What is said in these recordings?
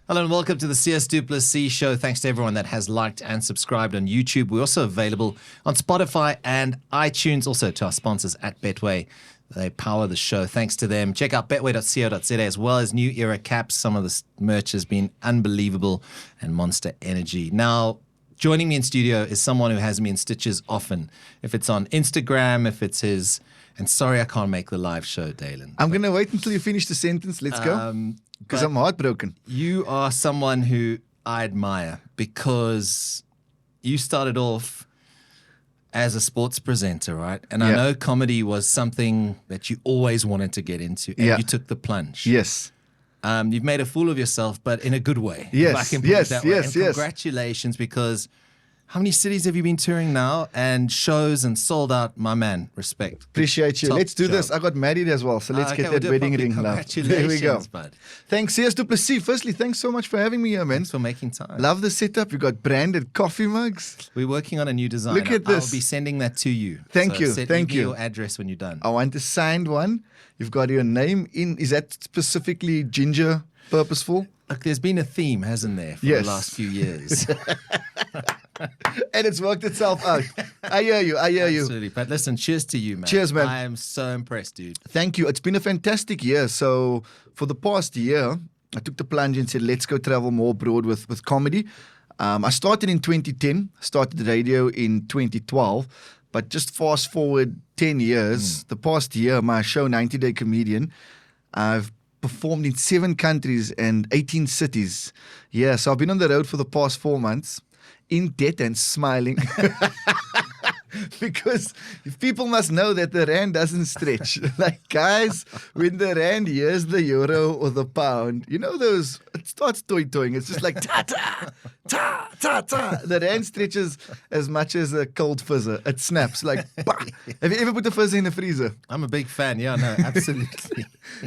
Hello and welcome to the Sias Plessis show. Thanks to everyone that has liked and subscribed on YouTube. We're also available on Spotify and iTunes, also to our sponsors at Betway. They power the show. Thanks to them. Check out betway.co.za as well as New Era caps. Some of the merch has been unbelievable, and Monster Energy. Now, joining me in studio is someone who has me in stitches often. If it's on Instagram, if it's his... And sorry I can't make the live show, Dalin. I'm going to wait until you finish the sentence. Let's go. Because I'm heartbroken. You are someone who I admire because you started off as a sports presenter, right? And I know comedy was something that you always wanted to get into, and you took the plunge. Yes. You've made a fool of yourself, but in a good way. Yes, if I can put it that way. yes. Congratulations, because how many cities have you been touring now and shows and sold out? My man, respect. Appreciate you. Top Let's do job. this. I got married as well, so let's get we'll that wedding ring. Congratulations, there we go. Bud. Thanks, Sias Plessis. Firstly, thanks so much for having me here, man. Thanks for making time. Love the setup. You got branded coffee mugs. We're working on a new design. Look at this. I'll be sending that to you. Thank you. Give Thank me you. your address when you're done. I want a signed one. You've got your name in. Is that specifically ginger purposeful? Look, there's been a theme, hasn't there, for the last few years? And it's worked itself out. I hear you. Absolutely. But listen, cheers to you, man. Cheers, man. I am so impressed, dude. Thank you. It's been a fantastic year. So for the past year, I took the plunge and said, let's go travel more abroad with comedy. I started in 2010, started radio in 2012, but just fast forward 10 years, the past year, my show, 90 Day Comedian, I've performed in 7 countries and 18 cities. Yeah, so I've been on the road for the past 4 months, in debt and smiling. Because people must know that the rand doesn't stretch. Like, guys, when the rand hears the euro or the pound, you know those, it starts toy-toying. It's just like, ta-ta, ta-ta. The rand stretches as much as a cold fizzer. It snaps like, bah. Have you ever put a fizzer in the freezer? I'm a big fan. Yeah, no, absolutely.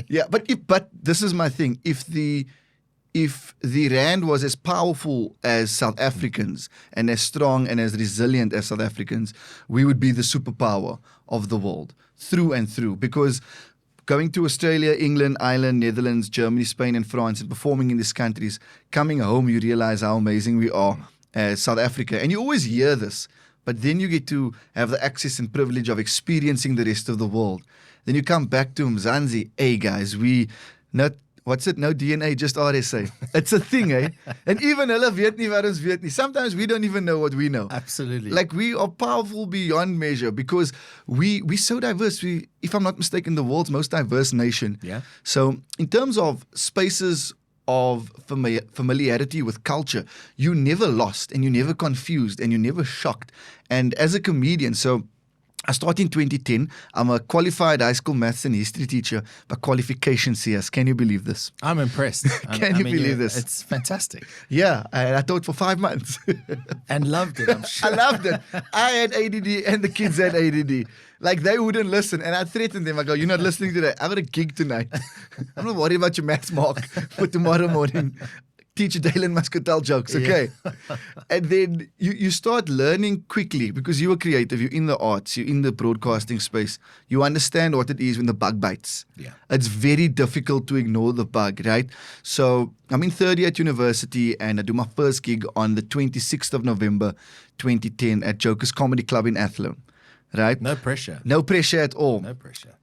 Yeah, but this is my thing. If the rand was as powerful as South Africans and as strong and as resilient as South Africans, we would be the superpower of the world through and through. Because going to Australia, England, Ireland, Netherlands, Germany, Spain, and France, and performing in these countries, coming home, you realize how amazing we are as South Africa. And you always hear this, but then you get to have the access and privilege of experiencing the rest of the world. Then you come back to Mzansi. Hey, guys, what's it? No DNA, just RSA. It's a thing, eh? And even hulle weet nie wat ons weet nie. Sometimes we don't even know what we know. Absolutely. Like, we are powerful beyond measure because we're so diverse. If I'm not mistaken, the world's most diverse nation. Yeah. So in terms of spaces of familiarity with culture, you never lost and you never confused and you never shocked. And as a comedian, so I started in 2010. I'm a qualified high school maths and history teacher by qualification, CS. Can you believe this? I'm impressed. Can you believe this? It's fantastic. Yeah, I taught for 5 months. And loved it, I'm sure. I loved it. I had ADD and the kids had ADD. Like, they wouldn't listen. And I threatened them. I go, you're not listening today. I got a gig tonight. I'm not worried about your maths mark for tomorrow morning. Teacher Dalin must tell jokes, okay? Yeah. And then you start learning quickly because you are creative, you're in the arts, you're in the broadcasting space. You understand what it is when the bug bites. Yeah. It's very difficult to ignore the bug, right? So I'm in third year at university and I do my first gig on the 26th of November, 2010 at Joker's Comedy Club in Athlone, right? No pressure. No pressure at all. No pressure.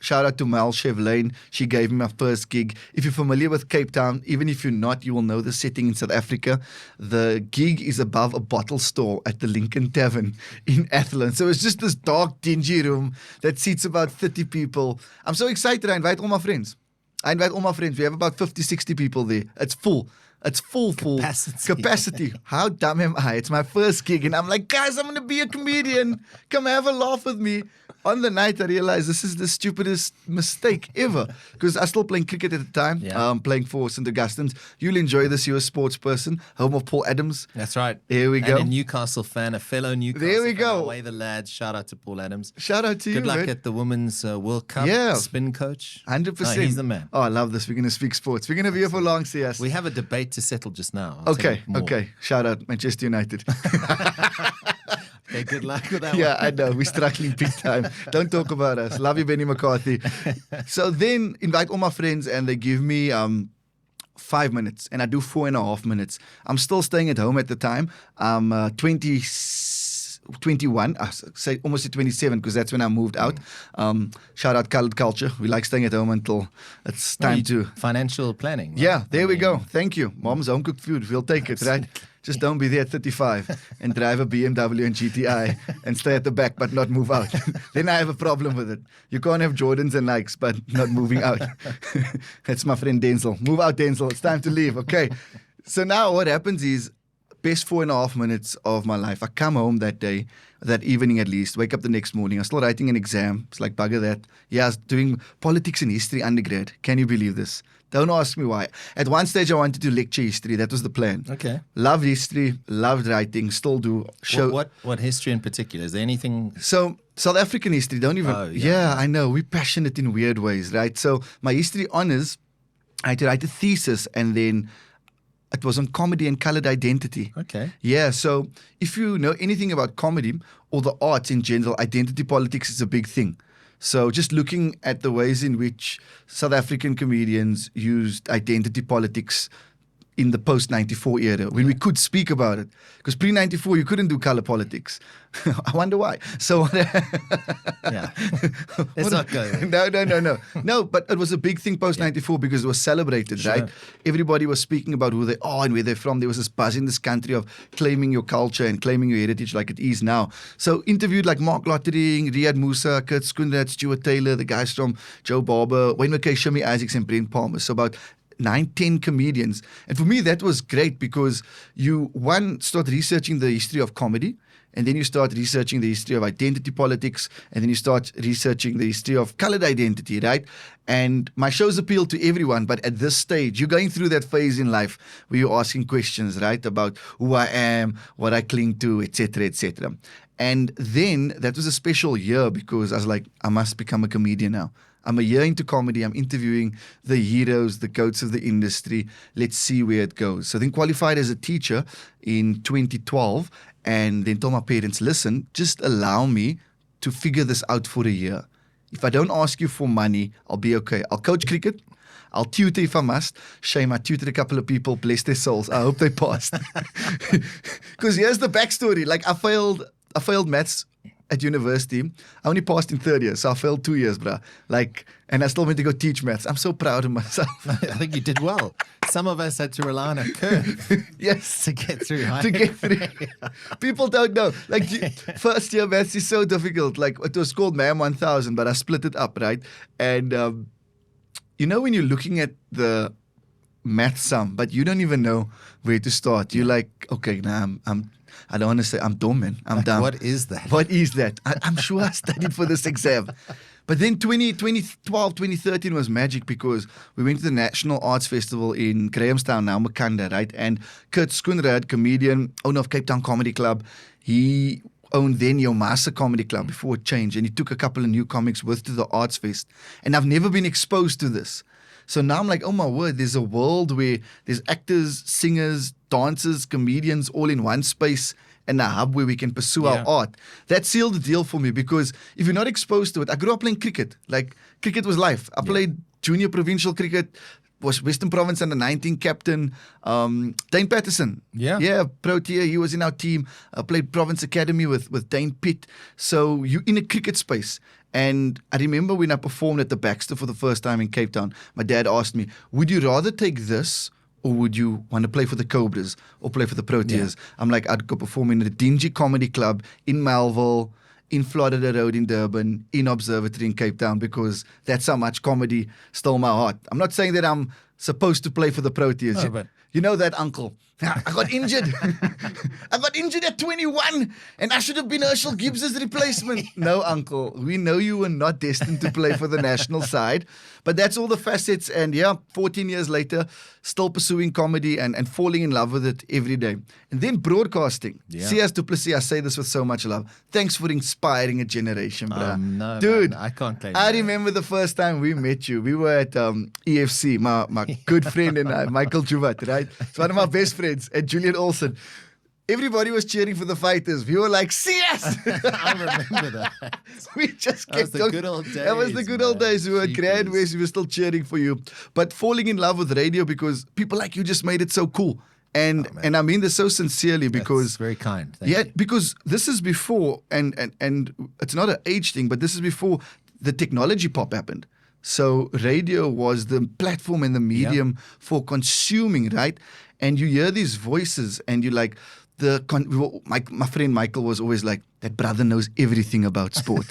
Shout out to Mel Chevlane. She gave me my first gig. If you're familiar with Cape Town, even if you're not, you will know the setting in South Africa. The gig is above a bottle store at the Lincoln Tavern in Athlone. So it's just this dark, dingy room that seats about 30 people. I'm so excited. I invite all my friends. We have about 50, 60 people there. It's full. It's full capacity. How dumb am I? It's my first gig and I'm like, guys, I'm going to be a comedian. Come have a laugh with me. On the night, I realized this is the stupidest mistake ever because I was still playing cricket at the time, playing for St. Augustine's. You'll enjoy this. You're a sports person, home of Paul Adams. That's right. Here we go. And a Newcastle fan, a fellow Newcastle There we go. fan. Away the lads. Shout out to Paul Adams. Shout out to you, Good luck man. at the Women's World Cup. Yeah. Spin coach. 100%. No, he's the man. Oh, I love this. We're going to speak sports. We're going to be here for long, CS. We have a debate to settle just now. I'll tell Okay. you more. Shout out Manchester United. Okay, good luck with that Yeah, one. I know. We're struggling big time. Don't talk about us. Love you, Benny McCarthy. So then invite all my friends and they give me 5 minutes and I do 4.5 minutes. I'm still staying at home at the time. I'm 21, I say almost 27 because that's when I moved out. Shout out colored culture. We like staying at home until it's time to... Financial planning. Right? Yeah, there we go. Thank you. Mom's home cooked food. We'll take it, right? Just don't be there at 35 and drive a BMW and GTI and stay at the back but not move out. Then I have a problem with it. You can't have Jordans and Nikes but not moving out. That's my friend Denzel. Move out, Denzel. It's time to leave. Okay. So now what happens is, best 4.5 minutes of my life. I come home that day, that evening at least, wake up the next morning. I'm still writing an exam. It's like, bugger that. Yeah, I was doing politics and history undergrad. Can you believe this? Don't ask me why. At one stage, I wanted to lecture history. That was the plan. Okay. Loved history, loved writing, still do. What history in particular? Is there anything? So, South African history, don't even. Oh, yeah. I know. We're passionate in weird ways, right? So, my history honors, I had to write a thesis and then it was on comedy and colored identity. Okay. Yeah, so if you know anything about comedy or the arts in general, identity politics is a big thing. So just looking at the ways in which South African comedians used identity politics in the post-94 era, when we could speak about it. Because pre-94, you couldn't do color politics. I wonder why. So, yeah. Let's not go there. No. No, but it was a big thing post-94 because it was celebrated, Sure. right? Everybody was speaking about who they are and where they're from. There was this buzz in this country of claiming your culture and claiming your heritage like it is now. So interviewed like Mark Lottering, Riyad Musa, Kurt Skoenraad, Stuart Taylor, the guys from Joe Barber, Wayne McKay, Shimmy Isaacs, and Brent Palmer. So about 9-10 comedians. And for me, that was great because you, one, start researching the history of comedy, and then you start researching the history of identity politics, and then you start researching the history of colored identity, right? And my shows appeal to everyone, but at this stage, you're going through that phase in life where you're asking questions, right, about who I am, what I cling to, etc., etc. And then that was a special year because I was like, I must become a comedian now. I'm a year into comedy. I'm interviewing the heroes, the goats of the industry. Let's see where it goes. So then qualified as a teacher in 2012 and then told my parents, listen, just allow me to figure this out for a year. If I don't ask you for money, I'll be okay. I'll coach cricket. I'll tutor if I must. Shame, I tutored a couple of people, bless their souls. I hope they passed. Because here's the backstory. Like I failed maths at university. I only passed in third year, so I failed 2 years, bruh. Like, and I still went to go teach maths. I'm so proud of myself. I think you did well. Some of us had to rely on a curve. Yes. To get through. Right? To get through. People don't know. Like, first year maths is so difficult. Like, it was called MAM 1000, but I split it up, right? And, you know, when you're looking at the math sum, but you don't even know where to start. You're like, okay, now I don't want to say I'm dumb, man. I'm dumb. What is that? What is that? I'm sure I studied for this exam. But then 2012, 2013 was magic because we went to the National Arts Festival in Grahamstown, now Makanda, right? And Kurt Skoenraad, comedian, owner of Cape Town Comedy Club, he owned then Yomasa Comedy Club before it changed. And he took a couple of new comics with to the Arts Fest. And I've never been exposed to this. So now I'm like, oh my word, there's a world where there's actors, singers, dancers, comedians all in one space and a hub where we can pursue our art. That sealed the deal for me because if you're not exposed to it, I grew up playing cricket. Like cricket was life. I played junior provincial cricket, was Western Province under 19 captain, Dane Patterson. Yeah, Protea, he was in our team. I played Province Academy with Dane Pitt. So you in a cricket space. And I remember when I performed at the Baxter for the first time in Cape Town, my dad asked me, would you rather take this or would you want to play for the Cobras or play for the Proteas? I'm like, I'd go perform in the Dingy Comedy Club in Melville, in Florida Road in Durban, in Observatory in Cape Town, because that's how much comedy stole my heart. I'm not saying that I'm supposed to play for the Proteas. No, but you know that, uncle. I got injured. I got injured at 21 and I should have been Herschel Gibbs' replacement. No, uncle. We know you were not destined to play for the national side. But that's all the facets. And 14 years later, still pursuing comedy and falling in love with it every day. And then broadcasting. Sias to Plessis, I say this with so much love. Thanks for inspiring a generation, bro. No, dude, man, I can't claim I that. remember the first time we met you. We were at EFC, my good friend and I, Michael Juvat, right? It's one of my best friends, and Julian Olsen. everybody was cheering for the fighters. We were like, Sias! I remember that. We just That was kept the going. good old That was the days, good old man. days. We were Grand Jeepers. West. We were still cheering for you. But falling in love with radio because people like you just made it so cool. And man. and I mean this so sincerely That's because very kind. Thank you. because this is before and it's not an age thing, but this is before the technology pop happened. So radio was the platform and the medium for consuming, right? And you hear these voices and you like my friend Michael was always like, that brother knows everything about sport.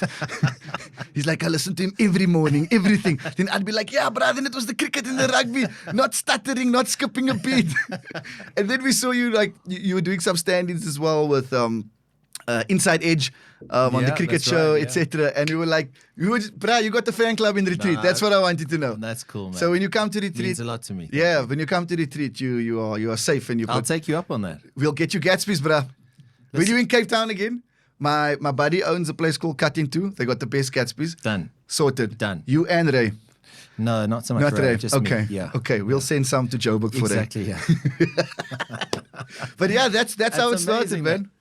He's like, I listen to him every morning, everything. Then I'd be like, yeah, brother, and it was the cricket and the rugby, not stuttering, not skipping a beat. And then we saw you like, you were doing some stand-ins as well with Inside Edge on the Yeah, cricket that's show, right, yeah. etc. And we were like, bruh, you got the fan club in retreat. Nah, That's what I wanted to know. That's cool, man. So when you come to It retreat, means a lot to me. yeah, when you come to retreat, you are safe and I'll take you up on that. we'll get you Gatsby's, bruh. When you in Cape Town again, my buddy owns a place called Cut Into. They got the best Gatsby's. Done. Sorted. Done. You and Ray. No, not so much. Not Ray. Just Okay. Me. Yeah. Okay. We'll send some to Joburg for Exactly. Yeah. that. But yeah, that's how it started, amazing, man.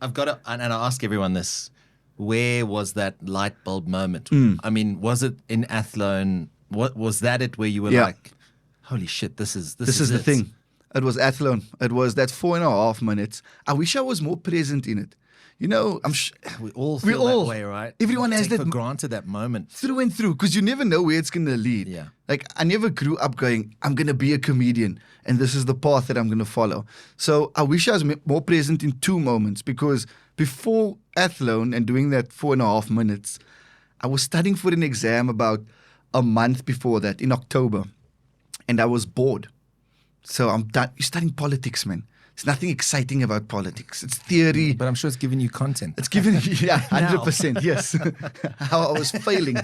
I've got to, and I ask everyone this: where was that light bulb moment? I mean, was it in Athlone? What was that? It where you were Yeah. like, "Holy shit, this is This is the it." thing. It was Athlone. It was that 4.5 minutes. I wish I was more present in it. You know, We all feel all- that way, right? everyone We has take that for granted that moment. through and through because you never know where it's going to lead. Yeah. Like I never grew up going, I'm going to be a comedian and this is the path that I'm going to follow. So I wish I was more present in two moments because before Athlone and doing that 4.5 minutes, I was studying for an exam about a month before that in October and I was bored. So I'm done. You're studying politics, man. There's nothing exciting about politics. It's theory. But I'm sure it's giving you content. It's given, yeah, 100%, yes. How I was failing.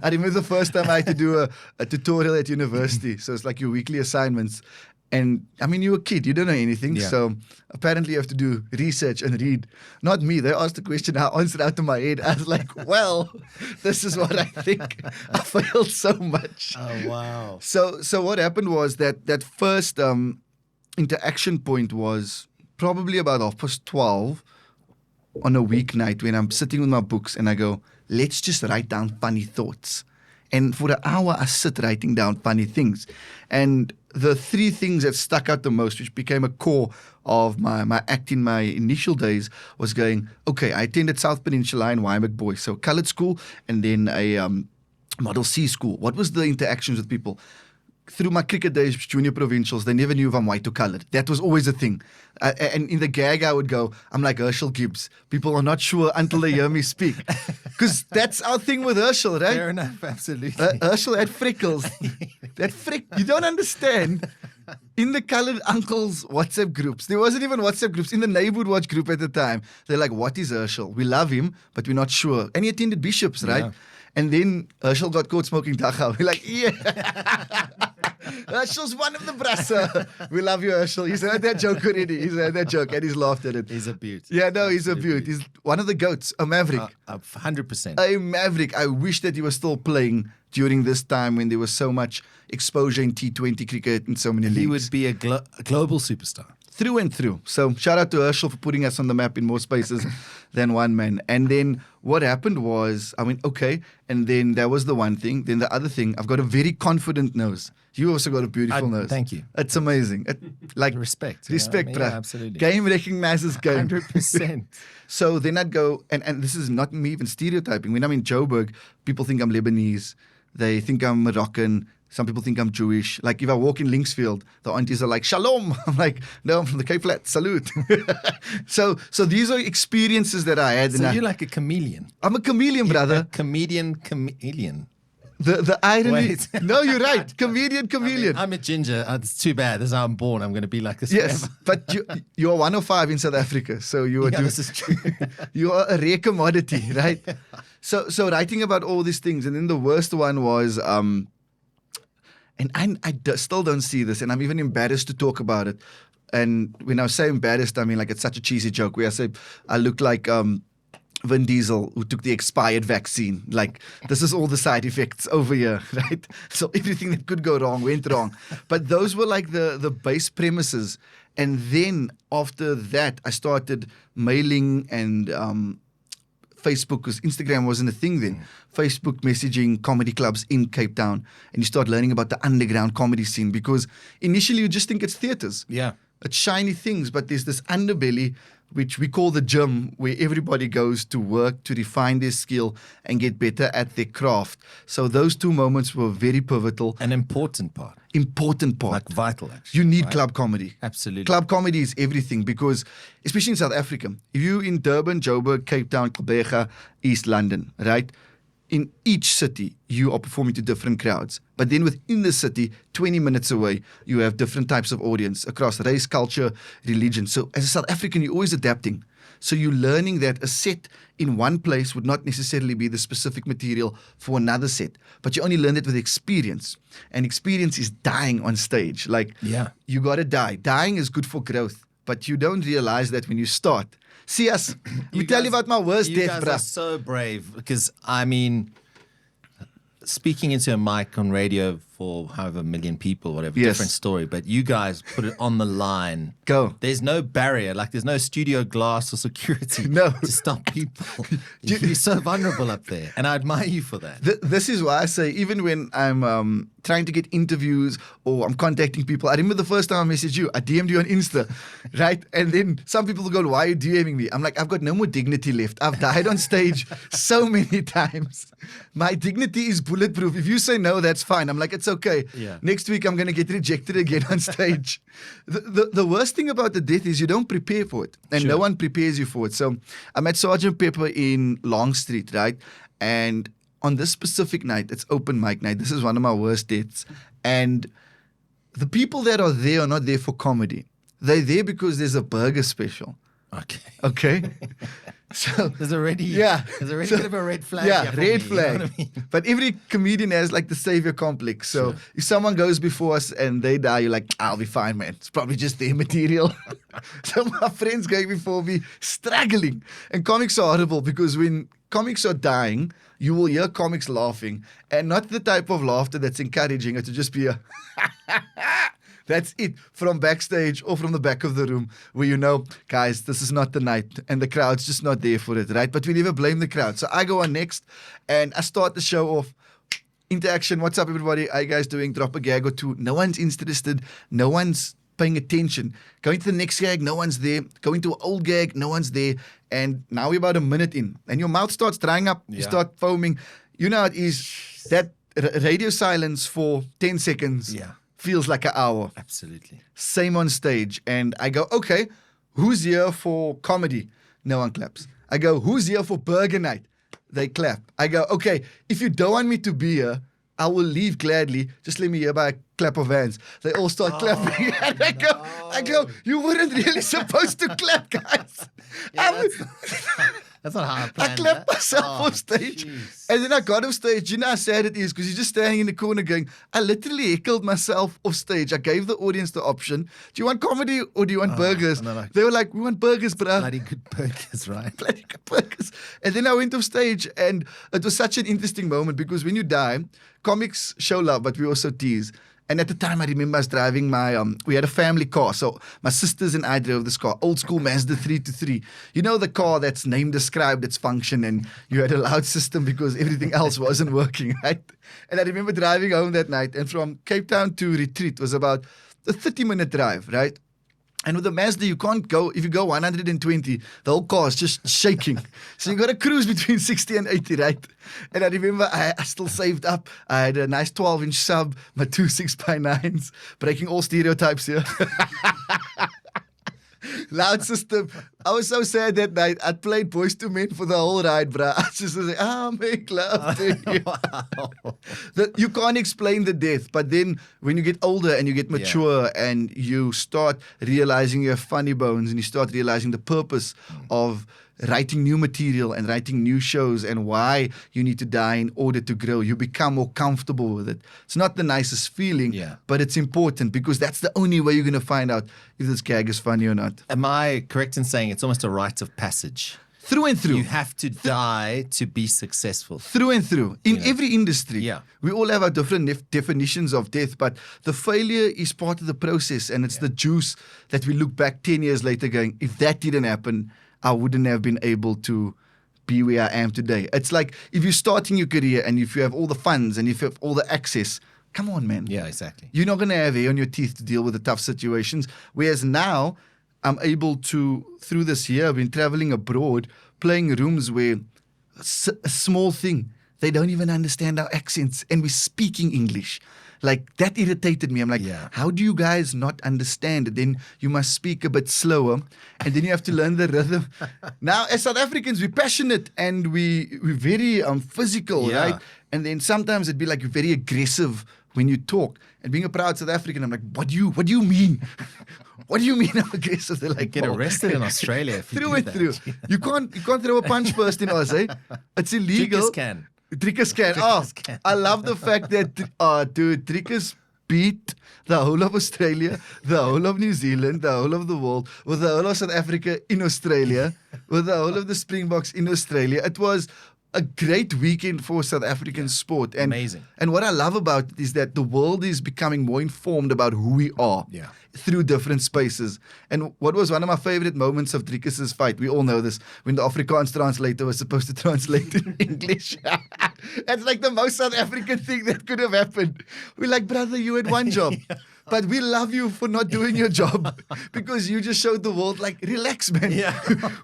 I remember the first time I had to do a tutorial at university. So it's like your weekly assignments. And I mean, you're a kid, you don't know anything. Yeah. So apparently you have to do research and read. Not me. They asked the question, I answered out of my head. I was like, well, this is what I think. I failed so much. Oh wow. So what happened was that first interaction point was probably about 12:30 on a weeknight when I'm sitting with my books and I go, let's just write down funny thoughts. And for an hour, I sit writing down funny things. And the three things that stuck out the most, which became a core of my act in my initial days, was going, okay, I attended South Peninsula in Wymark Boys, so colored school, and then a Model C school. What was the interactions with people? Through my cricket days, junior provincials, they never knew if I'm white or colored. That was always a thing. And in the gag, I would go, I'm like Herschel Gibbs. People are not sure until they hear me speak. Because that's our thing with Herschel, right? Fair enough. Absolutely. Herschel had freckles. You don't understand. In the colored uncles WhatsApp groups, there wasn't even WhatsApp groups. In the neighborhood watch group at the time, they're like, what is Herschel? We love him, but we're not sure. And he attended Bishops, right? Yeah. And then Herschel got caught smoking dachau. We're like, yeah. Herschel's one of the brassa. We love you, Herschel. He's heard that joke already. He's heard that joke and he's laughed at it. He's a beaut. Yeah, no, he's a Absolute beaut. He's one of the goats, a maverick. 100%. A maverick. I wish that he was still playing during this time when there was so much exposure in T20 cricket in so many leagues. He would be a global superstar. Through and through. So shout out to Herschel for putting us on the map in more spaces than one man. And then what happened was, I went, okay. And then that was the one thing. Then the other thing, I've got a very confident nose. You also got a beautiful nose. Thank you. It's amazing. Like Respect. Respect, Yeah, bruh. absolutely. Game recognizes game. 100%. So then I'd go, and this is not me even stereotyping. When I'm in Joburg, people think I'm Lebanese. They think I'm Moroccan. Some people think I'm Jewish. Like if I walk in Linksfield, the aunties are like, Shalom. I'm like, no, I'm from the Cape Flats. Salute. So these are experiences that I had. So and you're like a chameleon. I'm a chameleon, brother. A chameleon. The irony. Wait. No, you're right. Chameleon. I'm a ginger. It's too bad. This is how I'm born. I'm going to be like this Yes, forever. but you're 105 in South Africa. So you are Yeah, this is true. you are a rare commodity, right? So writing about all these things. And then the worst one was, and still don't see this, and I'm even embarrassed to talk about it. And when I say embarrassed, I mean like it's such a cheesy joke where I say I look like Vin Diesel who took the expired vaccine. Like this is all the side effects over here, right? So everything that could go wrong went wrong. But those were like the base premises. And then after that, I started mailing and Facebook, because Instagram wasn't a thing then. Facebook messaging comedy clubs in Cape Town, and you start learning about the underground comedy scene, because initially you just think it's theaters. Yeah. It's shiny things, but there's this underbelly, which we call the gym, where everybody goes to work to refine their skill and get better at their craft. So those 2 moments were very pivotal. An important part. Important part. Like vital, actually. You need right? club comedy. Absolutely. Club comedy is everything, because, especially in South Africa, if you're in Durban, Joburg, Cape Town, Gqeberha, East London, right? In each city, you are performing to different crowds. But then within the city, 20 minutes away, you have different types of audience across race, culture, religion. So as a South African, you're always adapting. So you're learning that a set in one place would not necessarily be the specific material for another set. But you only learn it with experience. And experience is dying on stage. Like, you got to die. Dying is good for growth. But you don't realize that when you start. Sias, let me tell you about my worst death, You guys bruh. are so brave, because, I mean, speaking into a mic on radio for however million people, whatever, Yes. different story. But you guys put it on the line. Go. There's no barrier, like there's no studio glass or security No. to stop people. You're so vulnerable up there, and I admire you for that. This is why I say, even when I'm trying to get interviews or I'm contacting people, I remember the first time I messaged you, I DM'd you on Insta, right? And then some people go, why are you DMing me? I'm like, I've got no more dignity left. I've died on stage so many times. My dignity is bulletproof. If you say no, that's fine. I'm like, it's okay. Yeah. Next week, I'm going to get rejected again on stage. The worst thing about the death is you don't prepare for it. And no one prepares you for it. So I'm at Sergeant Pepper in Long Street, right? And on this specific night, it's open mic night. This is one of my worst deaths. And the people that are there are not there for comedy. They're there because there's a burger special. Okay? So There's already a bit of a red flag. Yeah, here for red me, flag. You know what I mean? But every comedian has like the savior complex. So if someone goes before us and they die, you're like, I'll be fine, man. It's probably just their material. So my friends going before me, struggling. And comics are horrible, because when comics are dying, you will hear comics laughing, and not the type of laughter that's encouraging. It will just be a that's it, from backstage or from the back of the room, where you know, guys, this is not the night, and the crowd's just not there for it, right? But we never blame the crowd. So I go on next, and I start the show off. Interaction, what's up, everybody? How you guys doing? Drop a gag or two. No one's interested. No one's paying attention. Going to the next gag, no one's there. Going to an old gag, no one's there. And now we're about a minute in, and your mouth starts drying up. You start foaming. You know how it is, that radio silence for 10 seconds feels like an hour. Absolutely. Same on stage. And I go, okay, who's here for comedy? No one claps. I go, who's here for burger night? They clap. I go, okay, if you don't want me to be here, I will leave gladly. Just let me hear by a clap of hands. They all start clapping. And I go, you weren't really supposed to clap, guys. That's not how I planned I clapped that. myself off stage. Jeez. And then I got off stage. You know how sad it is, because you're just standing in the corner going, I literally heckled myself off stage. I gave the audience the option, do you want comedy or do you want burgers? and they're like, they were like, we want burgers, bruh. Bloody good burgers, right? Bloody good burgers. And then I went off stage, and it was such an interesting moment, because when you die, comics show love, but we also tease. And at the time, I remember I was driving we had a family car. So my sisters and I drove this car, old school Mazda 323. You know, the car that's name described its function, and you had a loud system because everything else wasn't working, right? And I remember driving home that night, and from Cape Town to Retreat was about a 30-minute drive, right? And with the Mazda, you can't go, if you go 120, the whole car is just shaking. So you got to cruise between 60 and 80, right? And I remember I still saved up. I had a nice 12-inch sub, my two 6x9s, breaking all stereotypes here. Loud system. I was so sad that night. I played Boys to Men for the whole ride, bruh. I just was like, make love to you. You can't explain the death, but then when you get older and you get mature and you start realizing you have funny bones, and you start realizing the purpose of writing new material and writing new shows and why you need to die in order to grow, you become more comfortable with it. It's not the nicest feeling, but it's important, because that's the only way you're going to find out if this gag is funny or not. Am I correct in saying it's almost a rite of passage Through and through. You have to die to be successful. Through and through. In every industry. Yeah. We all have our different definitions of death, but the failure is part of the process, and it's the juice that we look back 10 years later going, if that didn't happen, I wouldn't have been able to be where I am today. It's like if you're starting your career and if you have all the funds and if you have all the access, come on, man. Yeah, exactly. You're not going to have hair on your teeth to deal with the tough situations. Whereas now, I'm able to, through this year, I've been traveling abroad, playing rooms where a small thing, they don't even understand our accents and we're speaking English. Like, that irritated me. I'm like, how do you guys not understand? Then you must speak a bit slower and then you have to learn the rhythm. Now, as South Africans, we're passionate and we're very physical, right? And then sometimes it'd be like very aggressive when you talk. And being a proud South African, I'm like, what do you mean? What do you mean I'm aggressive? They're like, get arrested in Australia if you through do and that. through. You can't throw a punch first in Oz, eh? It's illegal. Trickers can. Trickers can. Oh, I love the fact that, dude, Trickers beat the whole of Australia, the whole of New Zealand, the whole of the world, with the whole of South Africa in Australia, with the whole of the Springboks in Australia. It was a great weekend for South African sport. And, amazing. And what I love about it is that the world is becoming more informed about who we are through different spaces. And what was one of my favorite moments of Trickers' fight, we all know this, when the Afrikaans translator was supposed to translate in English. That's like the most South African thing that could have happened. We're like, brother, you had one job. But we love you for not doing your job because you just showed the world, like, relax, man.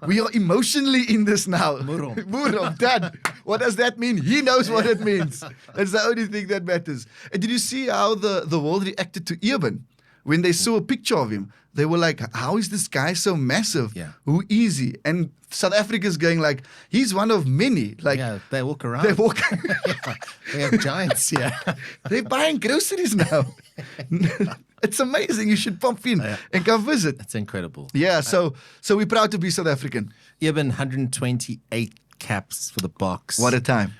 We are emotionally in this now. Murom, Dad. What does that mean? He knows what it means. That's the only thing that matters. And did you see how the world reacted to Eben? When they saw a picture of him, they were like, how is this guy so massive? Who is he? And South Africa's going like, he's one of many. Like, they walk around. We have giants here. They're buying groceries now. It's amazing. You should pump in and come visit. It's incredible. Yeah, so we're proud to be South African. Eben, 128 caps for the box. What a time.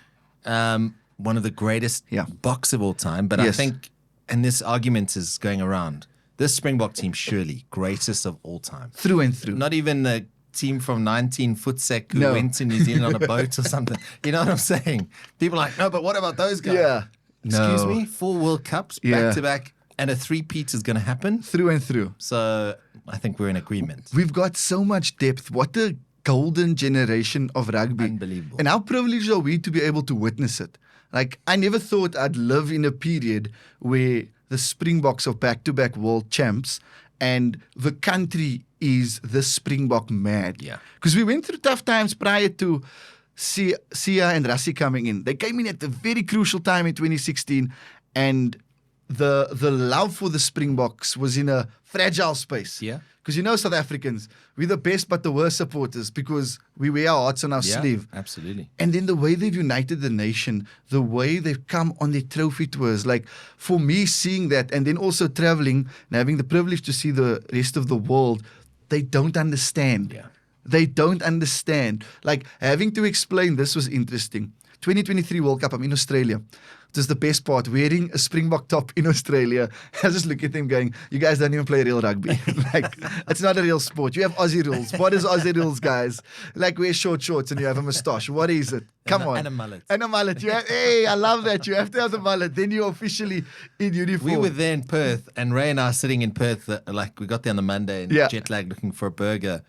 One of the greatest box of all time. But I think, and this argument is going around, this Springbok team surely greatest of all time. Through and through. Not even the team from 19 Footsec who went to New Zealand on a boat or something. You know what I'm saying? People are like, no, but what about those guys? Yeah. Excuse me? 4 World Cups back to back, and a 3-peat is going to happen? Through and through. So I think we're in agreement. We've got so much depth. What a golden generation of rugby. Unbelievable. And how privileged are we to be able to witness it? Like, I never thought I'd live in a period where the Springboks are back-to-back world champs and the country is the Springbok mad. Yeah. Because we went through tough times prior to Sias and Rassie coming in. They came in at a very crucial time in 2016 and the love for the Springboks was in a fragile space. Yeah. Because you know, South Africans, we're the best but the worst supporters because we wear our hearts on our sleeve. Absolutely. And then the way they've united the nation, the way they've come on their trophy tours, like for me seeing that and then also traveling and having the privilege to see the rest of the world, they don't understand. Yeah. They don't understand. Like having to explain this was interesting. 2023 World Cup, I'm in Australia. It was the best part, wearing a Springbok top in Australia. I just look at them going, you guys don't even play real rugby. Like, it's not a real sport. You have Aussie rules. What is Aussie rules, guys? Like, wear short shorts and you have a moustache. What is it? Come on. And a mullet. And a mullet. Hey, I love that. You have to have the mullet. Then you're officially in uniform. We were there in Perth, and Ray and I are sitting in Perth, like we got there on the Monday and jet lag looking for a burger.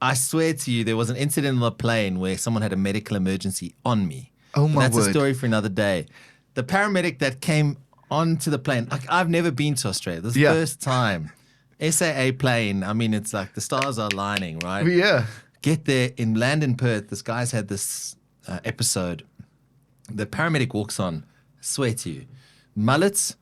I swear to you, there was an incident on the plane where someone had a medical emergency on me. Oh, my That's word. a story for another day. The paramedic that came onto the plane, like, I've never been to Australia. This is the first time. SAA plane, I mean, it's like the stars are aligning, right? Yeah. Get there, land in Perth. This guy's had this episode. The paramedic walks on, I swear to you, mullets,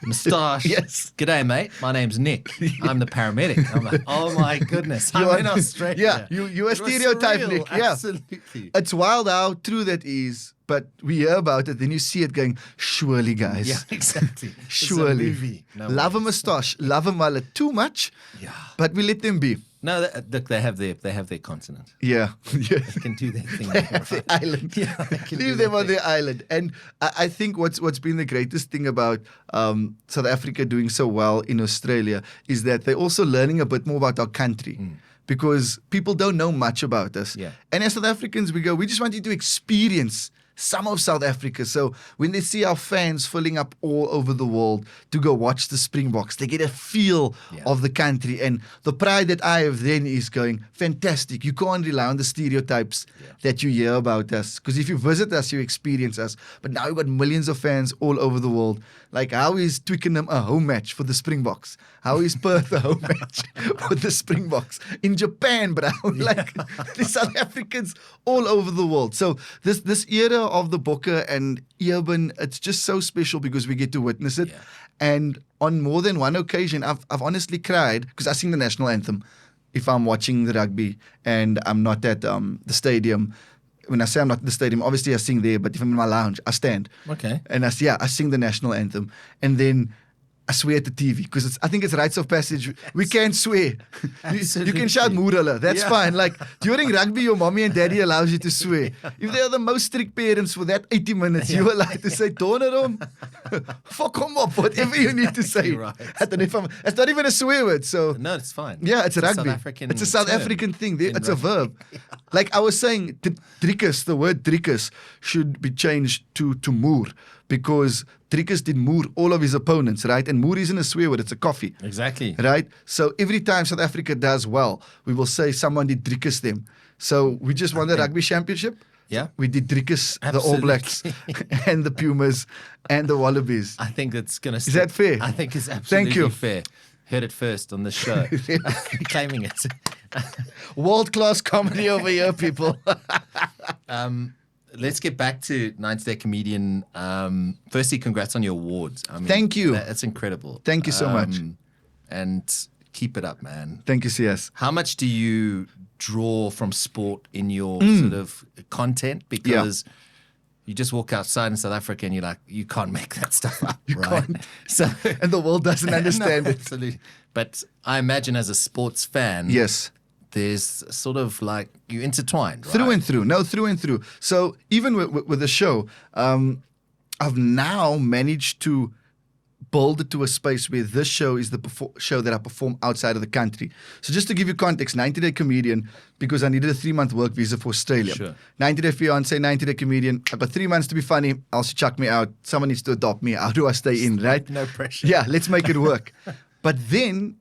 moustache. Yes. G'day, mate. My name's Nick. I'm the paramedic. I'm like, oh my goodness. I'm in Australia. You're a It was stereotype, surreal. Nick. Yeah. Absolutely. It's wild how true that is, but we hear about it, then you see it going, surely, guys. Yeah, exactly. It's a Surely. movie. No love a way. moustache, love a mullet. Too much, but we let them be. No, look, they have their continent. Yeah. They can do their thing. The island. Yeah, they can do Leave their them on thing. their island. And I think what's been the greatest thing about South Africa doing so well in Australia is that they're also learning a bit more about our country. because people don't know much about us. Yeah. And as South Africans, we just want you to experience some of South Africa. So when they see our fans filling up all over the world to go watch the Springboks, they get a feel of the country. And the pride that I have then is going, fantastic. You can't rely on the stereotypes that you hear about us. Because if you visit us, you experience us. But now we've got millions of fans all over the world. Like, how is Twickenham a home match for the Springboks? How is Perth a home match for the Springboks? In Japan, bro. Like, the South Africans all over the world. So this era of the Bokke and Urban, it's just so special because we get to witness it. And on more than one occasion, I've honestly cried because I sing the national anthem if I'm watching the rugby and I'm not at the stadium. When I say I'm not at the stadium, obviously I sing there, but if I'm in my lounge, I stand. Okay. And I sing the national anthem. And then I swear at the TV because I think it's rites of passage. We can swear. You can shout Moerala. That's fine. Like during rugby, your mommy and daddy allows you to swear. If they are the most strict parents for that 80 minutes, you are allowed to say, Donerom, fuck him up, whatever you need to say. Right. I don't know if it's not even a swear word. So No, it's fine. yeah, it's a rugby. South African It's a South term African thing. in It's a rugby. verb. Like I was saying, driekus, the word driekus should be changed to moer because driekus did moer all of his opponents, right? And moer isn't a swear word, it's a coffee. Exactly. Right? So every time South Africa does well, we will say someone did driekus them. So we just won the rugby championship. Yeah. We did driekus the All Blacks and the Pumas and the Wallabies. I think it's going to Is that fair? I think it's absolutely Thank you. fair. Heard it first on the show. Claiming it. World-class comedy over here, people. Let's get back to 90 Day Comedian. Firstly, congrats on your awards. I mean, Thank you. That's incredible. Thank you so much. And keep it up, man. Thank you, Sias. How much do you draw from sport in your sort of content? Because you just walk outside in South Africa and you're like, you can't make that stuff up, right? can't. So, And the world doesn't understand No, it. absolutely. But I imagine as a sports fan, Yes. there's sort of like you intertwined, right? Through and through. No, through and through. So even with the show, I've now managed to build it to a space where this show is the show that I perform outside of the country. So just to give you context, 90 Day Comedian, because I needed a 3-month work visa for Australia. Sure. 90 Day Fiance, 90 Day Comedian. I've got 3 months to be funny, else chuck me out. Someone needs to adopt me. How do I stay in, right? No pressure. Yeah, let's make it work. But then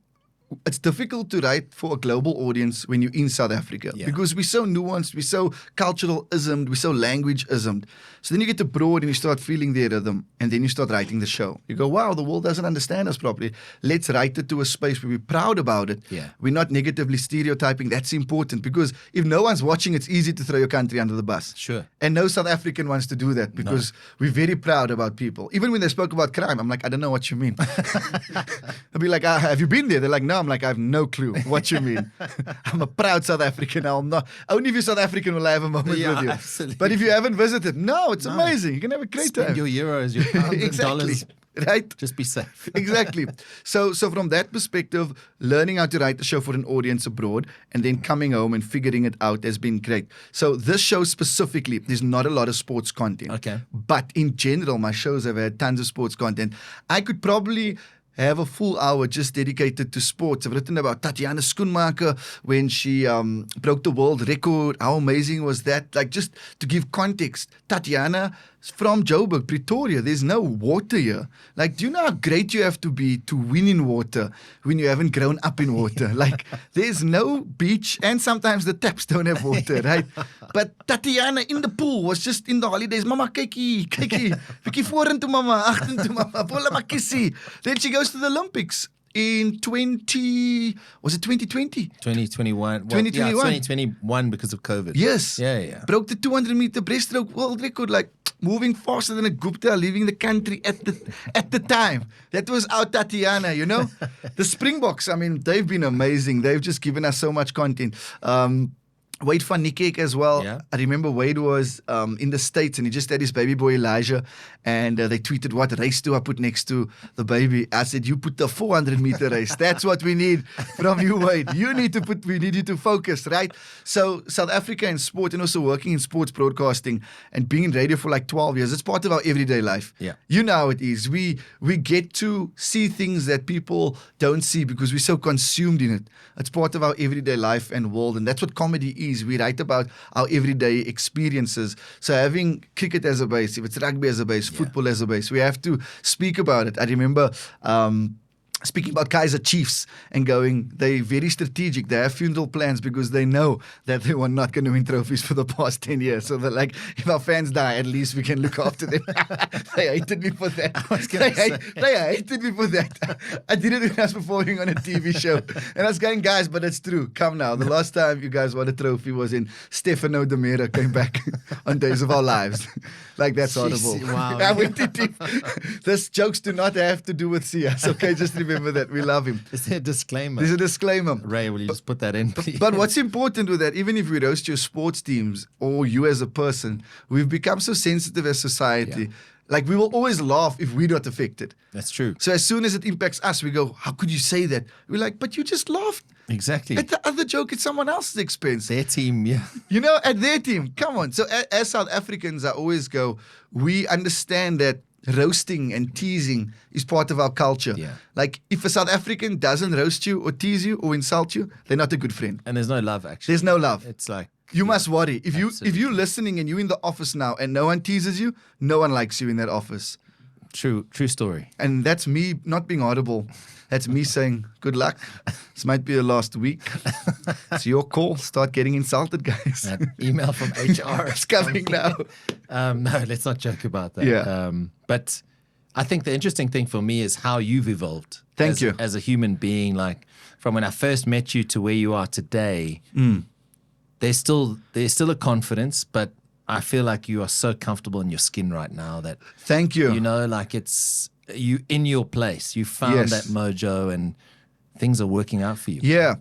it's difficult to write for a global audience when you're in South Africa because we're so nuanced, we're so cultural-ismed, we're so language-ismed. So then you get abroad and you start feeling their rhythm and then you start writing the show. You go, wow, the world doesn't understand us properly. Let's write it to a space where we're proud about it. Yeah. We're not negatively stereotyping. That's important because if no one's watching, it's easy to throw your country under the bus. Sure. And no South African wants to do that because we're very proud about people. Even when they spoke about crime, I'm like, I don't know what you mean. I'll be like, have you been there? They're like, no. I'm like, I have no clue what you mean. I'm a proud South African. I'm not. Only if you're South African will I have a moment with you. Absolutely. But if you haven't visited, it's amazing. You can have a great Spend time. your euros, your pounds and Exactly. dollars. Right? Just be safe. Exactly. So from that perspective, learning how to write the show for an audience abroad and then coming home and figuring it out has been great. So this show specifically, there's not a lot of sports content. Okay. But in general, my shows have had tons of sports content. I could probably have a full hour just dedicated to sports. I've written about Tatiana Schoenmaker when she broke the world record. How amazing was that? Like, just to give context, Tatiana is from Joburg, Pretoria. There's no water here. Like, do you know how great you have to be to win in water when you haven't grown up in water? Like, there's no beach and sometimes the taps don't have water, right? But Tatiana in the pool was just in the holidays. Mama, kykie, Vicky vorentoe mama, agtertoe mama, volle maar kissie. Then she goes to the Olympics in 2020. 2021. Well, 2021. Yeah, 2021 because of COVID. Yes. Yeah. Broke the 200-meter breaststroke world record, like moving faster than a Gupta, leaving the country at the time. That was our Tatiana, you know? The Springboks, I mean, they've been amazing. They've just given us so much content. Wade van Niekerk as well. Yeah. I remember Wade was in the States and he just had his baby boy Elijah, and they tweeted, what race do I put next to the baby? I said, you put the 400-meter race. That's what we need from you, Wade. We need you to focus, right? So South Africa in sport, and also working in sports broadcasting and being in radio for like 12 years, it's part of our everyday life. Yeah. You know how it is. We get to see things that people don't see because we're so consumed in it. It's part of our everyday life and world, and that's what comedy is. We write about our everyday experiences. So having cricket as a base, if it's rugby as a base, football as a base, we have to speak about it. I remember speaking about Kaizer Chiefs and going, they're very strategic. They have funeral plans because they know that they were not going to win trophies for the past 10 years. So they're like, if our fans die, at least we can look after them. They hated me for that. They hated me for that. I did it when I was performing on a TV show. And I was going, guys, but it's true. Come now. The last time you guys won a trophy was in Stefano De Mera came back on Days of Our Lives. Like, that's horrible. Wow. I went to deep. This jokes do not have to do with Sias. Okay, just remember that. We love him. Is there a disclaimer? There's a disclaimer. Ray, will you just put that in, please? But what's important with that, even if we roast your sports teams or you as a person, we've become so sensitive as society. Yeah. Like, we will always laugh if we're not affected. That's true. So as soon as it impacts us, we go, how could you say that? We're like, but you just laughed. Exactly. At the other joke, at someone else's expense. Their team, yeah. You know, at their team. Come on. So as South Africans, I always go, we understand that roasting and teasing is part of our culture. Yeah. Like, if a South African doesn't roast you or tease you or insult you, they're not a good friend. And there's no love, actually. There's no love. It's like... You must worry. If Absolutely. you're listening and you're in the office now and no one teases you, no one likes you in that office. True story. And that's me not being audible. That's me saying, good luck. This might be your last week. It's your call. Start getting insulted, guys. That email from HR It's coming now. No, let's not joke about that. Yeah. But I think the interesting thing for me is how you've evolved. Thank you. As a human being, like from when I first met you to where you are today, there's still a confidence, but I feel like you are so comfortable in your skin right now that Thank you. you know, like it's you in your place. You found Yes. that mojo and things are working out for you. Yeah.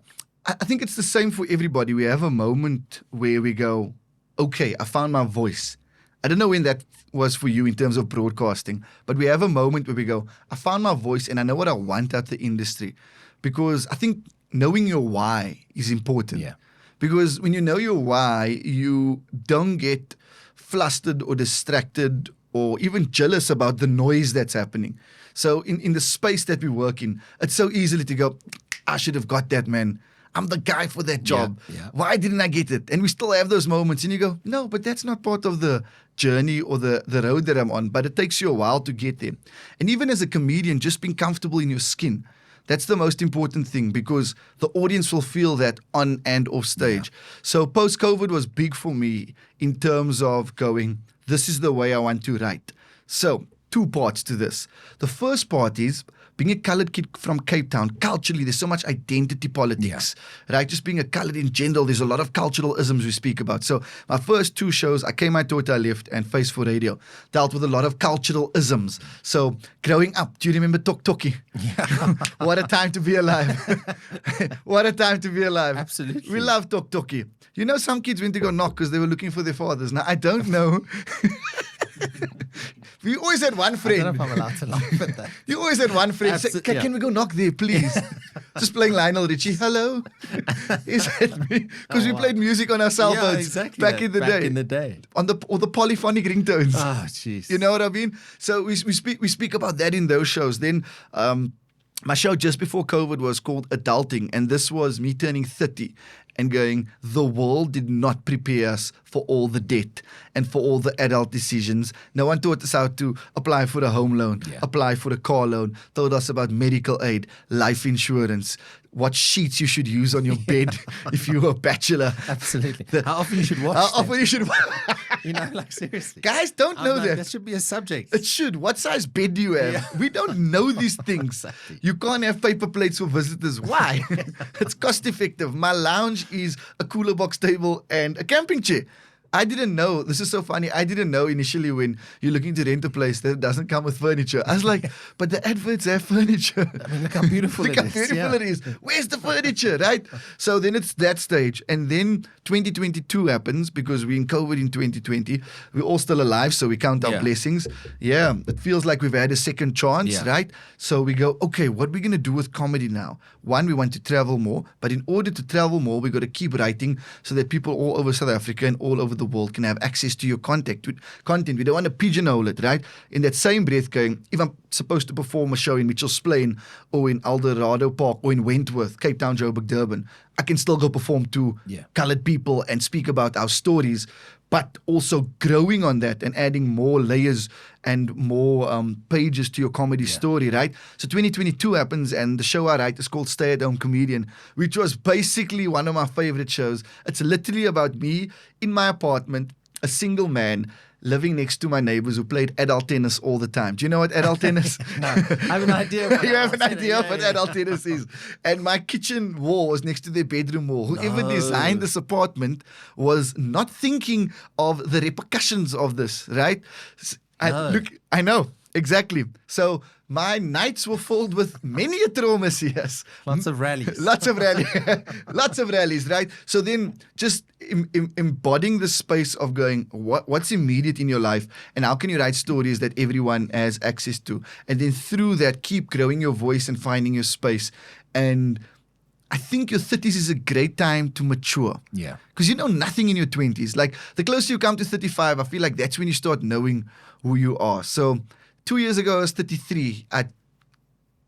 I think it's the same for everybody. We have a moment where we go, okay, I found my voice. I don't know when that was for you in terms of broadcasting, but we have a moment where we go, I found my voice and I know what I want out the industry. Because I think knowing your why is important. Yeah. Because when you know your why, you don't get flustered or distracted or even jealous about the noise that's happening. So in the space that we work in, it's so easily to go, I should have got that, man. I'm the guy for that job. yeah. Why didn't I get it? And we still have those moments. And you go, no, but that's not part of the journey or the road that I'm on. But it takes you a while to get there. And even as a comedian, just being comfortable in your skin, that's the most important thing because the audience will feel that on and off stage. Yeah. So post-COVID was big for me in terms of going, this is the way I want to write. So 2 parts to this. The first part is being a colored kid from Cape Town. Culturally, there's so much identity politics, right? Just being a colored in general, there's a lot of cultural isms we speak about. So my first 2 shows, I Came, I Thought, I Left and Face for Radio, dealt with a lot of cultural isms. So growing up, do you remember Tok Toki? Yeah. What a time to be alive. What a time to be alive. Absolutely. We love Tok Toki. You know, some kids went to go knock because they were looking for their fathers. Now, I don't know. We always had one friend. I don't know if I'm allowed to laugh at that. You always had one friend say, can we go knock there, please? Just playing Lionel Richie. Hello? Is that me? Because we played music on our cell phones exactly back in the day. Back in the day. Or the polyphonic ringtones. Oh, jeez. You know what I mean? So we speak about that in those shows. Then my show just before COVID was called Adulting, and this was me turning 30 and going, the world did not prepare us for all the debt and for all the adult decisions. No one taught us how to apply for a home loan, apply for a car loan, told us about medical aid, life insurance, what sheets you should use on your bed if you're a bachelor. Absolutely. How often you should watch How often you should watch. You know, like seriously. Guys don't know that. That should be a subject. It should. What size bed do you have? Yeah. We don't know these things. Exactly. You can't have paper plates for visitors. Why? It's cost effective. My lounge is a cooler box table and a camping chair. I didn't know. This is so funny. I didn't know initially when you're looking to rent a place that it doesn't come with furniture. I was like, but the adverts have furniture. I mean, look how beautiful Look it how is. beautiful it is. Where's the furniture, right? So then it's that stage. And then 2022 happens because we're in COVID in 2020. We're all still alive, so we count our Yeah. blessings. Yeah, it feels like we've had a second chance, Yeah. right? So we go, okay, what are we going to do with comedy now? One, we want to travel more. But in order to travel more, we got to keep writing so that people all over South Africa and all over the world can have access to your content. We don't want to pigeonhole it, right? In that same breath going, if I'm supposed to perform a show in Mitchells Plain or in Eldorado Park or in Wentworth, Cape Town, Joburg, Durban, I can still go perform to Yeah. colored people and speak about our stories, but also growing on that and adding more layers and more pages to your comedy story, right? So 2022 happens and the show I write is called Stay at Home Comedian, which was basically one of my favorite shows. It's literally about me in my apartment, a single man, living next to my neighbors who played adult tennis all the time. Do you know what adult tennis? No, I have an idea. You have an idea of what adult tennis is. And my kitchen wall was next to their bedroom wall. Whoever No. designed this apartment was not thinking of the repercussions of this, right? No. I know, exactly. So my nights were filled with many a trauma, Sias. Lots of rallies. Lots of rallies. Lots of rallies, right? So then just embodying the space of going, what's immediate in your life and how can you write stories that everyone has access to? And then through that, keep growing your voice and finding your space. And I think your 30s is a great time to mature. Yeah. Because you know nothing in your 20s. Like the closer you come to 35, I feel like that's when you start knowing who you are. So 2 years ago, I was 33.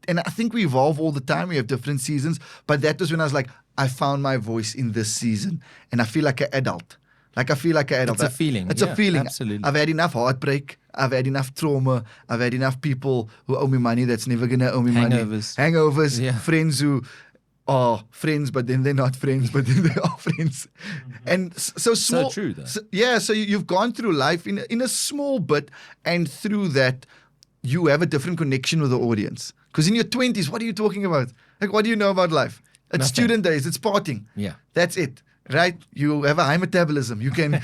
And I think we evolve all the time. We have different seasons. But that was when I was like, I found my voice in this season. And I feel like an adult. Like I feel like an adult. It's a feeling. It's Yeah, a feeling. absolutely. I've had enough heartbreak. I've had enough trauma. I've had enough people who owe me money that's never going to owe me money. Hangovers. Yeah. Friends who are friends, but then they're not friends, but then they are friends. And so small. So true, though. So you've gone through life in a small bit, and through that, you have a different connection with the audience. Because in your 20s, what are you talking about? Like, what do you know about life? It's Nothing. student days, it's partying. Yeah. That's it, right? You have a high metabolism. You can.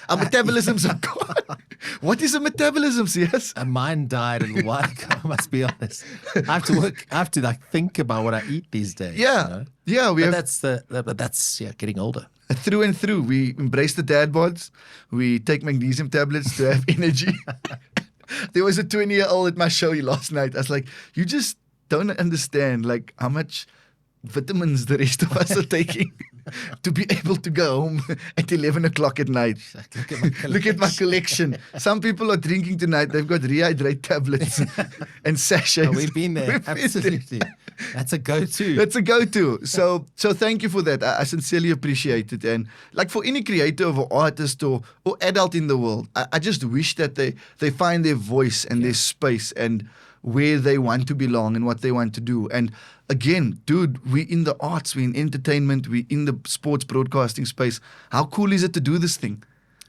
Our metabolisms are gone. What is a metabolism, Sias? Mine died a little while ago, I must be honest. I have to work, I have to like think about what I eat these days. Yeah. You know? Yeah, we But have. that's getting older. Through and through, we embrace the dad bods. We take magnesium tablets to have energy. There was a 20-year-old at my show last night. I was like, you just don't understand like how much vitamins the rest of us are taking to be able to go home at 11 o'clock at night. Like, look at my collection. Look at my collection. Some people are drinking tonight. They've got rehydrate tablets and sachets. Oh, we've been there. We've been there. Absolutely. That's a go-to. That's a go-to. So thank you for that. I sincerely appreciate it. And like for any creator or artist or adult in the world, I just wish that they find their voice and their space and where they want to belong and what they want to do. And again, dude, we're in the arts, we're in entertainment, we're in the sports broadcasting space. How cool is it to do this thing?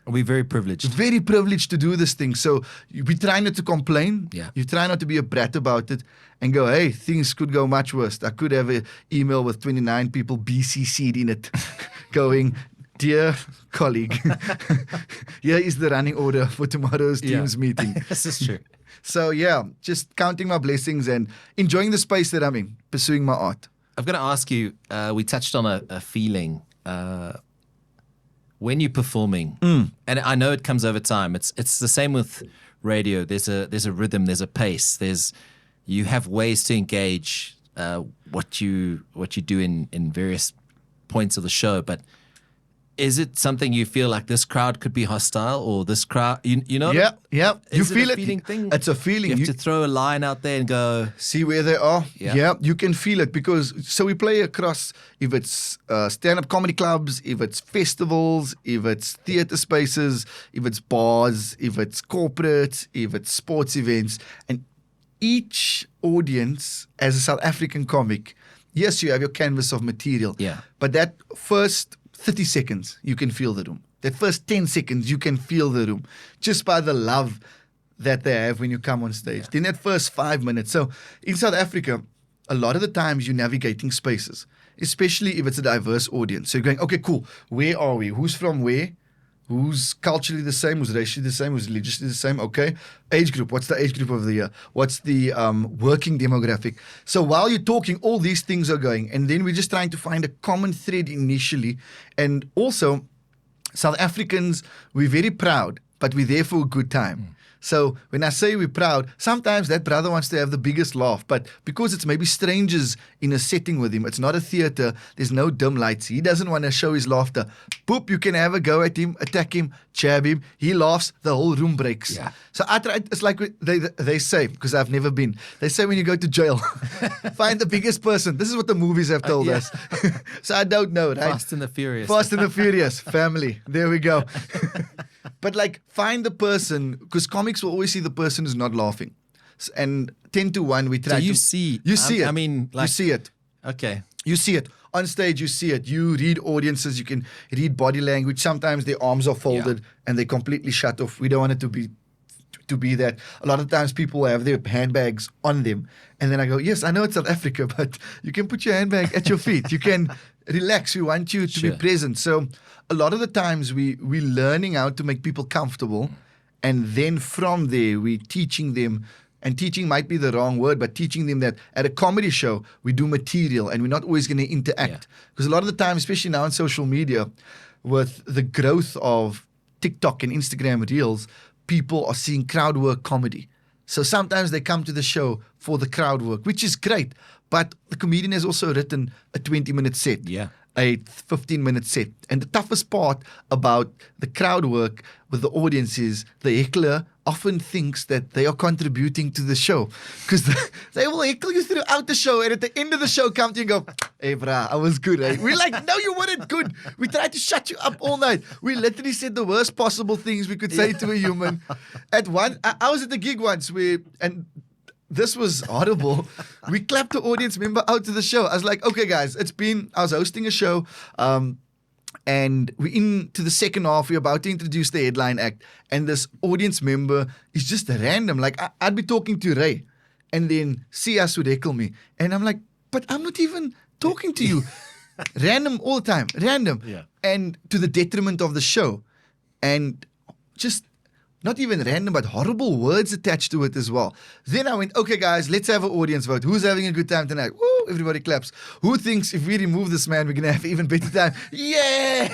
We're very privileged. Very privileged to do this thing. So we try not to complain. Yeah. You try not to be a brat about it and go, hey, things could go much worse. I could have an email with 29 people BCC'd in it going, dear colleague, here is the running order for tomorrow's team's meeting. This is true. So yeah, just counting my blessings and enjoying the space that I'm in, pursuing my art. I'm going to ask you, we touched on a feeling when you're performing, and I know it comes over time. It's the same with radio. There's a rhythm, there's a pace, you have ways to engage what you do in various points of the show. But is it something you feel like this crowd could be hostile, or this crowd, you know? Yeah. You Is feel it a it. feeling thing? It's a feeling. You have to throw a line out there and go, See where they are. Yeah. You can feel it because so we play across. If it's stand-up comedy clubs, if it's festivals, if it's theater spaces, if it's bars, if it's corporate, if it's sports events, and each audience as a South African comic, yes, you have your canvas of material. Yeah. But that first 30 seconds, you can feel the room. That first 10 seconds, you can feel the room just by the love that they have when you come on stage. Then that first 5 minutes. So in South Africa, a lot of the times you're navigating spaces, especially if it's a diverse audience. So you're going, okay, cool. Where are we? Who's from where? who's culturally the same, who's racially the same, who's religiously the same. Okay. Age group. What's the age group of the year? What's the working demographic? So while you're talking, all these things are going. And then we're just trying to find a common thread initially. And also, South Africans, we're very proud, but we're there for a good time. So when I say we're proud, sometimes that brother wants to have the biggest laugh, but because it's maybe strangers in a setting with him, it's not a theater, there's no dim lights, he doesn't want to show his laughter. Boop, you can have a go at him, attack him, jab him, he laughs, the whole room breaks. Yeah. So I try, it's like they say, because I've never been, they say when you go to jail, find the biggest person. This is what the movies have told us. So I don't know, right? Fast and the Furious. Fast and the Furious, family. There we go. But like, find the person, because comics will always see the person who's not laughing. And 10 to 1, we try So to... you see it. I mean, like, you see it. Okay. You see it. On stage, you see it. You read audiences. You can read body language. Sometimes their arms are folded and they're completely shut off. We don't want it to be that. A lot of times people have their handbags on them. And then I go, yes, I know it's South Africa, but you can put your handbag at your feet. You can relax. We want you to be present. So a lot of the times we're learning how to make people comfortable. And then from there, we're teaching them. And teaching might be the wrong word, but teaching them that at a comedy show, we do material and we're not always going to interact. Because a lot of the time, especially now on social media, with the growth of TikTok and Instagram Reels, people are seeing crowd work comedy. So sometimes they come to the show for the crowd work, which is great. But the comedian has also written a 20-minute set. A 15-minute set. And the toughest part about the crowd work with the audience is the heckler often thinks that they are contributing to the show. Because they will heckle you throughout the show, and at the end of the show come to you and go, hey brah, I was good. Eh? We're like, no, you weren't good. We tried to shut you up all night. We literally said the worst possible things we could say to a human. I was at the gig once and this was horrible. We clapped the audience member out to the show. I was like, okay, guys, I was hosting a show, and we're into the second half. We're about to introduce the headline act, and this audience member is just random. Like, I'd be talking to Ray, and then Sias would heckle me. And I'm like, but I'm not even talking to you. Random all the time. Random. Yeah. And to the detriment of the show. And just... not even random, but horrible words attached to it as well. Then I went, okay, guys, let's have an audience vote. Who's having a good time tonight? Woo! Everybody claps. Who thinks if we remove this man, we're going to have an even better time? Yeah!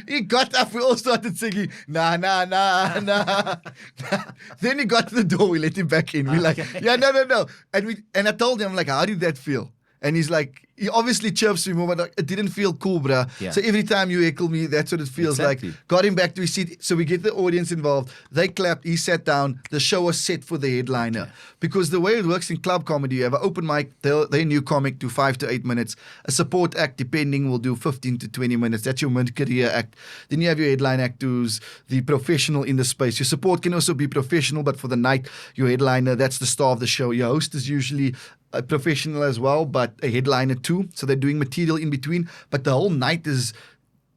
He got up. We all started singing, nah. Then he got to the door. We let him back in. We're like, yeah, no. And I told him, like, how did that feel? And he's like, he obviously chirps me more, but it didn't feel cool, bruh. Yeah. So every time you heckle me, that's what it feels like. Got him back to his seat. So we get the audience involved. They clapped. He sat down. The show was set for the headliner. Yeah. Because the way it works in club comedy, you have an open mic. They new comic do 5 to 8 minutes. A support act, depending, will do 15 to 20 minutes. That's your mid-career act. Then you have your headline act, who's the professional in the space. Your support can also be professional, but for the night, your headliner, that's the star of the show. Your host is usually a professional as well, but a headliner too. So they're doing material in between, but the whole night is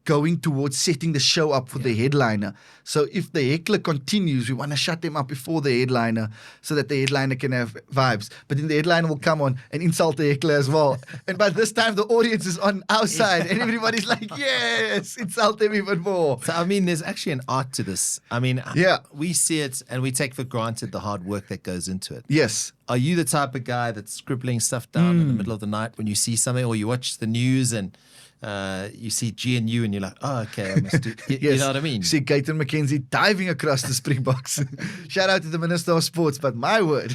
going towards setting the show up for the headliner. So if the heckler continues, we want to shut them up before the headliner so that the headliner can have vibes. But then the headliner will come on and insult the heckler as well. And by this time, the audience is on our side and everybody's like, yes, insult them even more. So, I mean, there's actually an art to this. I mean, we see it and we take for granted the hard work that goes into it. Yes. Are you the type of guy that's scribbling stuff down in the middle of the night when you see something, or you watch the news and you see GNU and you're like, oh, okay, I must do. You know what I mean? See Gaten McKenzie diving across the Springboks. Shout out to the Minister of Sports, but my word,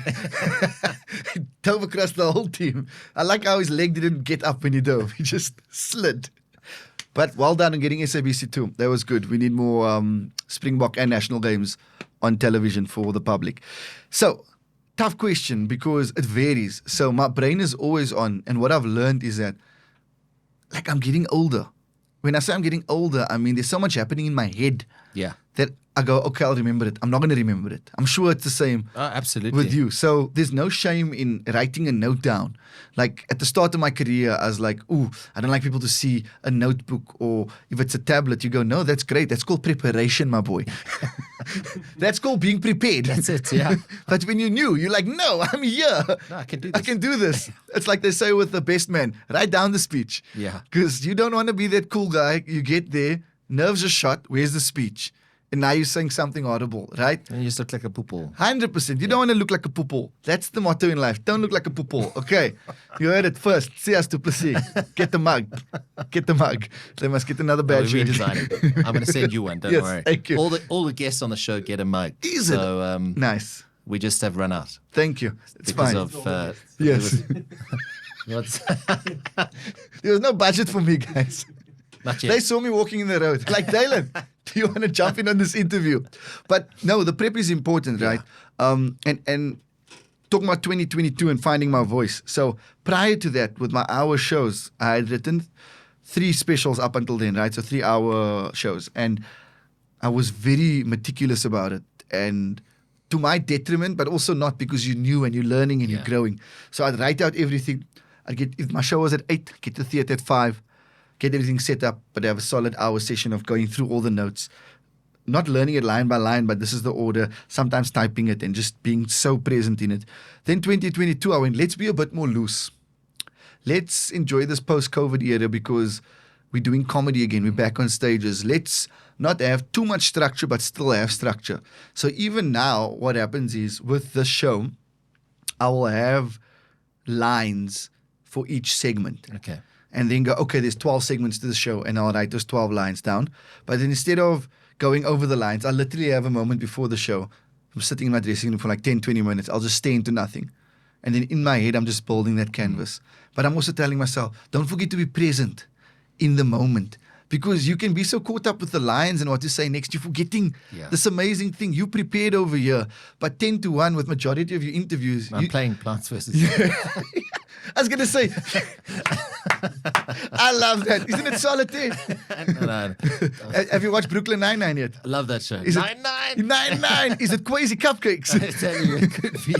he dove across the whole team. I like how his leg didn't get up when he dove; he just slid. But well done on getting SABC too. That was good. We need more Springbok and national games on television for the public. So. Tough question because it varies. So my brain is always on. And what I've learned is that, like, I'm getting older. When I say I'm getting older, I mean, there's so much happening in my head that I go, okay, I'll remember it. I'm not going to remember it. I'm sure it's the same absolutely with you. So there's no shame in writing a note down. Like at the start of my career, I was like, ooh, I don't like people to see a notebook, or if it's a tablet, you go, no, that's great. That's called preparation, my boy. That's called being prepared. That's it, yeah. But when you're new, you're like, no, I'm here. No, I can do this. I can do this. It's like they say with the best man, write down the speech. Yeah. Because you don't want to be that cool guy. You get there, nerves are shot. Where's the speech? And now you're saying something audible, right? And you just look like a poople. 100%. You don't want to look like a poople. That's the motto in life. Don't look like a poople. Okay. You heard it first. Sias to Plessis. Get the mug. Get the mug. They must get another badge. We'll redesign it. I'm going to send you one. Don't Yes, worry. thank you. All the guests on the show get a mug. Is it? So Nice. we just have run out. Thank you. It's Because fine. of Yes. what's There was no budget for me, guys. not They yet. saw me walking in the road. Like, Dalin, do you want to jump in on this interview? But no, the prep is important, right? And talking about 2022 and finding my voice. So prior to that, with my hour shows, I had written 3 specials up until then, right? So 3-hour shows. And I was very meticulous about it. And to my detriment, but also not, because you're new and you're learning and you're growing. So I'd write out everything. If my show was at 8, get to the theatre at 5. Get everything set up, but have a solid hour session of going through all the notes. Not learning it line by line, but this is the order, sometimes typing it and just being so present in it. Then 2022, I went, let's be a bit more loose. Let's enjoy this post-COVID era because we're doing comedy again. We're back on stages. Let's not have too much structure, but still have structure. So even now, what happens is with the show, I will have lines for each segment. Okay. And then go, okay, there's 12 segments to the show, and I'll write those 12 lines down. But then instead of going over the lines, I literally have a moment before the show. I'm sitting in my dressing room for like 10, 20 minutes. I'll just stay into nothing. And then in my head, I'm just building that canvas. But I'm also telling myself, don't forget to be present in the moment. Because you can be so caught up with the lines and what to say next, you're forgetting this amazing thing you prepared over here. But 10 to 1 with majority of your interviews. I'm playing Plants vs. I was going to say, I love that. Isn't it solitaire? No. Have you watched Brooklyn Nine-Nine yet? I love that show. Is it- 9-9. 9-9. Is it crazy cupcakes? I tell you, it could be.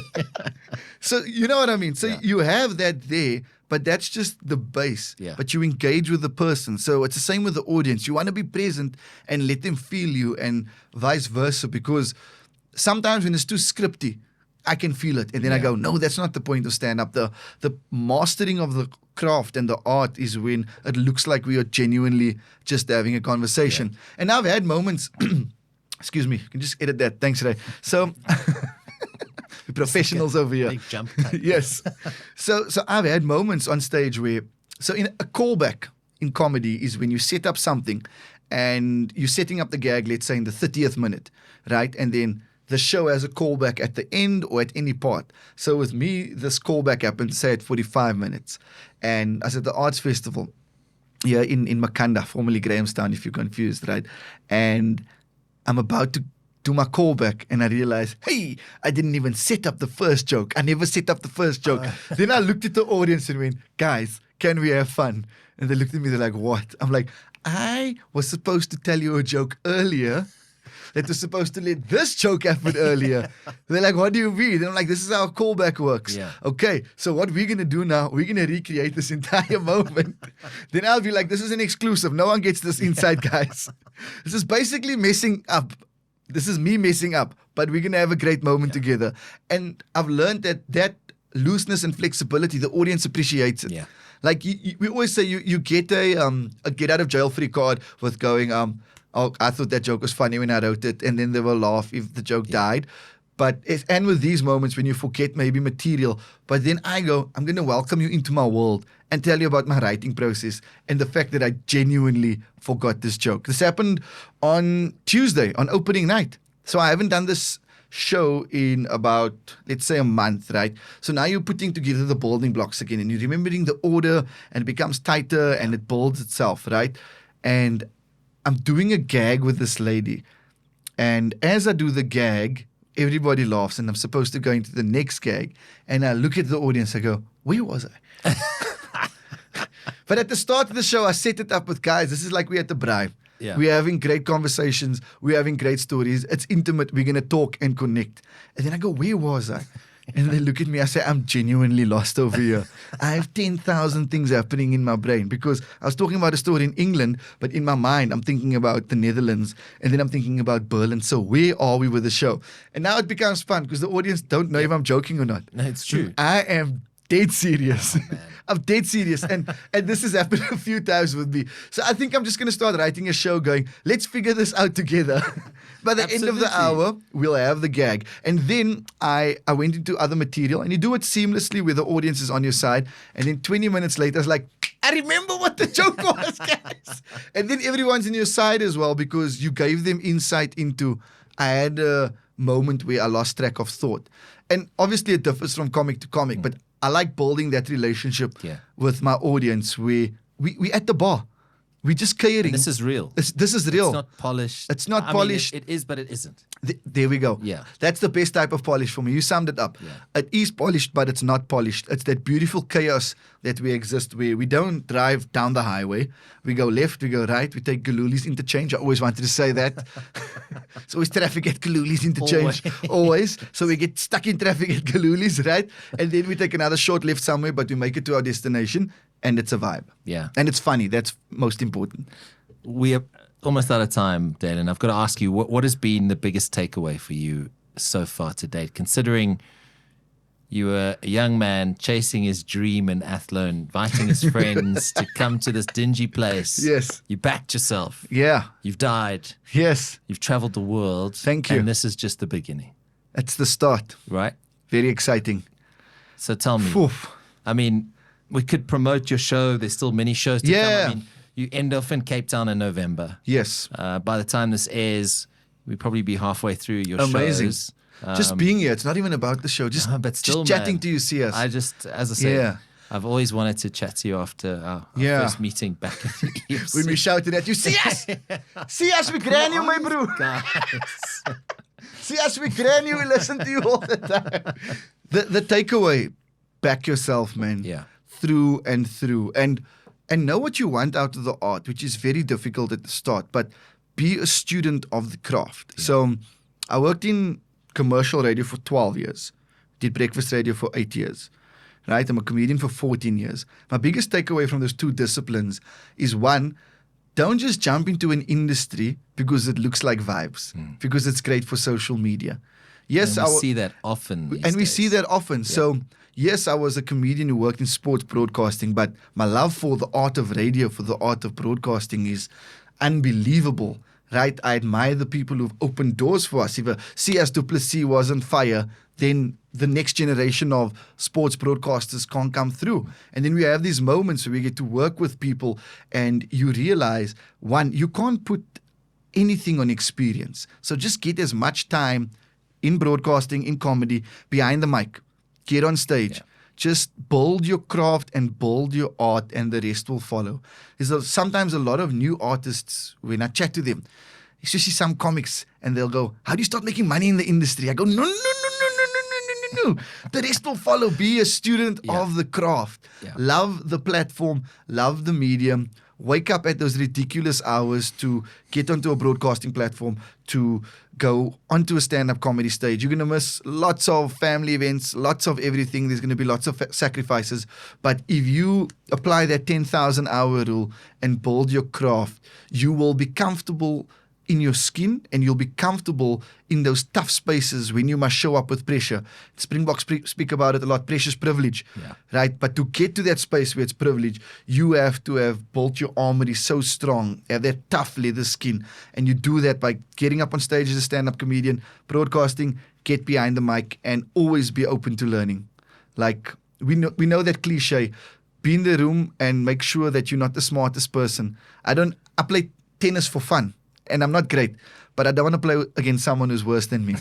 So you know what I mean? So you have that there, but that's just the base. Yeah. But you engage with the person. So it's the same with the audience. You want to be present and let them feel you and vice versa, because sometimes when it's too scripty, I can feel it. And then I go, no, that's not the point of stand-up. The mastering of the craft and the art is when it looks like we are genuinely just having a conversation. Yeah. And I've had moments, excuse me, you can just edit that. Thanks, Ray. So, we're professionals over here. Big jump cut. Yes. So I've had moments on stage where, so in a callback in comedy is when you set up something and you're setting up the gag, let's say in the 30th minute, right? And then the show has a callback at the end or at any part. So with me, this callback happened, say, at 45 minutes. And I was at the Arts Festival here in Makanda, formerly Grahamstown, if you're confused, right? And I'm about to do my callback, and I realized, hey, I didn't even set up the first joke. I never set up the first joke. Then I looked at the audience and went, guys, can we have fun? And they looked at me, they're like, what? I'm like, I was supposed to tell you a joke earlier that was supposed to let this joke happen earlier. They're like, what do you mean? And I'm like, this is how a callback works. Yeah. Okay, so what we're going to do now, we're going to recreate this entire moment. Then I'll be like, this is an exclusive. No one gets this inside, guys. This is basically messing up. This is me messing up, but we're going to have a great moment together. And I've learned that looseness and flexibility, the audience appreciates it. Yeah. Like we always say, you get a get out of jail free card with going, oh, I thought that joke was funny when I wrote it, and then they will laugh if the joke died. But and with these moments when you forget maybe material, but then I go, I'm going to welcome you into my world and tell you about my writing process and the fact that I genuinely forgot this joke. This happened on Tuesday, on opening night. So I haven't done this show in about, let's say, a month, right? So now you're putting together the building blocks again, and you're remembering the order, and it becomes tighter and it builds itself, right? And I'm doing a gag with this lady, and as I do the gag, everybody laughs, and I'm supposed to go into the next gag, and I look at the audience, I go, where was I? But at the start of the show, I set it up with, guys, this is like we're at the braai. Yeah. We're having great conversations. We're having great stories. It's intimate. We're going to talk and connect. And then I go, where was I? And they look at me. I say, I'm genuinely lost over here. I have 10,000 things happening in my brain because I was talking about a story in England, but in my mind, I'm thinking about the Netherlands, and then I'm thinking about Berlin. So where are we with the show? And now it becomes fun because the audience don't know if I'm joking or not. No, it's true. I am dead serious. I'm dead serious. And this has happened a few times with me. So I think I'm just going to start writing a show going, let's figure this out together. By the end of the hour, we'll have the gag. And then I went into other material, and you do it seamlessly where the audience is on your side. And then 20 minutes later, I was like, I remember what the joke was, guys. And then everyone's on your side as well because you gave them insight into, I had a moment where I lost track of thought. And obviously it differs from comic to comic, but I like building that relationship with my audience where we at the bar. We're just caring. And this is real. This is real. It's not polished. It's not polished. It is, but it isn't. There we go. Yeah. That's the best type of polish for me. You summed it up. Yeah. It is polished, but it's not polished. It's that beautiful chaos that we exist where we don't drive down the highway. We go left, we go right, we take Galuli's interchange. I always wanted to say that. It's always traffic at Galuli's interchange. Always. So we get stuck in traffic at Galuli's, right? And then we take another short left somewhere, but we make it to our destination. And it's a vibe. Yeah. And it's funny. That's most important. We are almost out of time, Dalin. I've got to ask you, what has been the biggest takeaway for you so far to date, considering you were a young man chasing his dream in Athlone, inviting his friends to come to this dingy place. Yes. You backed yourself. Yeah. You've died. Yes. You've traveled the world. Thank you. And this is just the beginning. It's the start. Right? Very exciting. So tell me, Oof. I mean, we could promote your show. There's still many shows to come. I mean, you end off in Cape Town in November. Yes. By the time this airs, we'll probably be halfway through your Amazing. shows. Just being here. It's not even about the show. Just, but still, just chatting man, to you, Sias. I just, as I say, Yeah. I've always wanted to chat to you after our first meeting back at the EFC. When we shouted at you, Sias! Sias, we gran you, my bro. Guys. Sias, we gran you. We listen to you all the time. The takeaway, back yourself, man. Yeah. Through and through. And know what you want out of the art, which is very difficult at the start, but be a student of the craft. Yeah. So I worked in commercial radio for 12 years. Did breakfast radio for 8 years. Right? I'm a comedian for 14 years. My biggest takeaway from those two disciplines is one, don't just jump into an industry because it looks like vibes, because it's great for social media. Yes, and we see that often. We see that often. Yeah. So, yes, I was a comedian who worked in sports broadcasting, but my love for the art of radio, for the art of broadcasting is unbelievable. Right? I admire the people who've opened doors for us. If a Sias to Plessis was on fire, then the next generation of sports broadcasters can't come through. And then we have these moments where we get to work with people and you realize, one, you can't put anything on experience. So just get as much time in broadcasting, in comedy, behind the mic. Get on stage. Yeah. Just build your craft and build your art, and the rest will follow. There's sometimes a lot of new artists, when I chat to them, especially some comics, and they'll go, how do you start making money in the industry? I go, no. The rest will follow. Be a student of the craft. Yeah. Love the platform. Love the medium. Wake up at those ridiculous hours to get onto a broadcasting platform, to go onto a stand-up comedy stage. You're going to miss lots of family events, lots of everything. There's going to be lots of sacrifices. But if you apply that 10,000 hour rule and build your craft, you will be comfortable in your skin, and you'll be comfortable in those tough spaces when you must show up with pressure. Springboks speak about it a lot. Pressure's privilege, right? But to get to that space where it's privilege, you have to have built your armory so strong, have that tough leather skin, and you do that by getting up on stage as a stand-up comedian, broadcasting, get behind the mic, and always be open to learning. Like we know that cliche. Be in the room and make sure that you're not the smartest person. I play tennis for fun. And I'm not great, but I don't want to play against someone who's worse than me.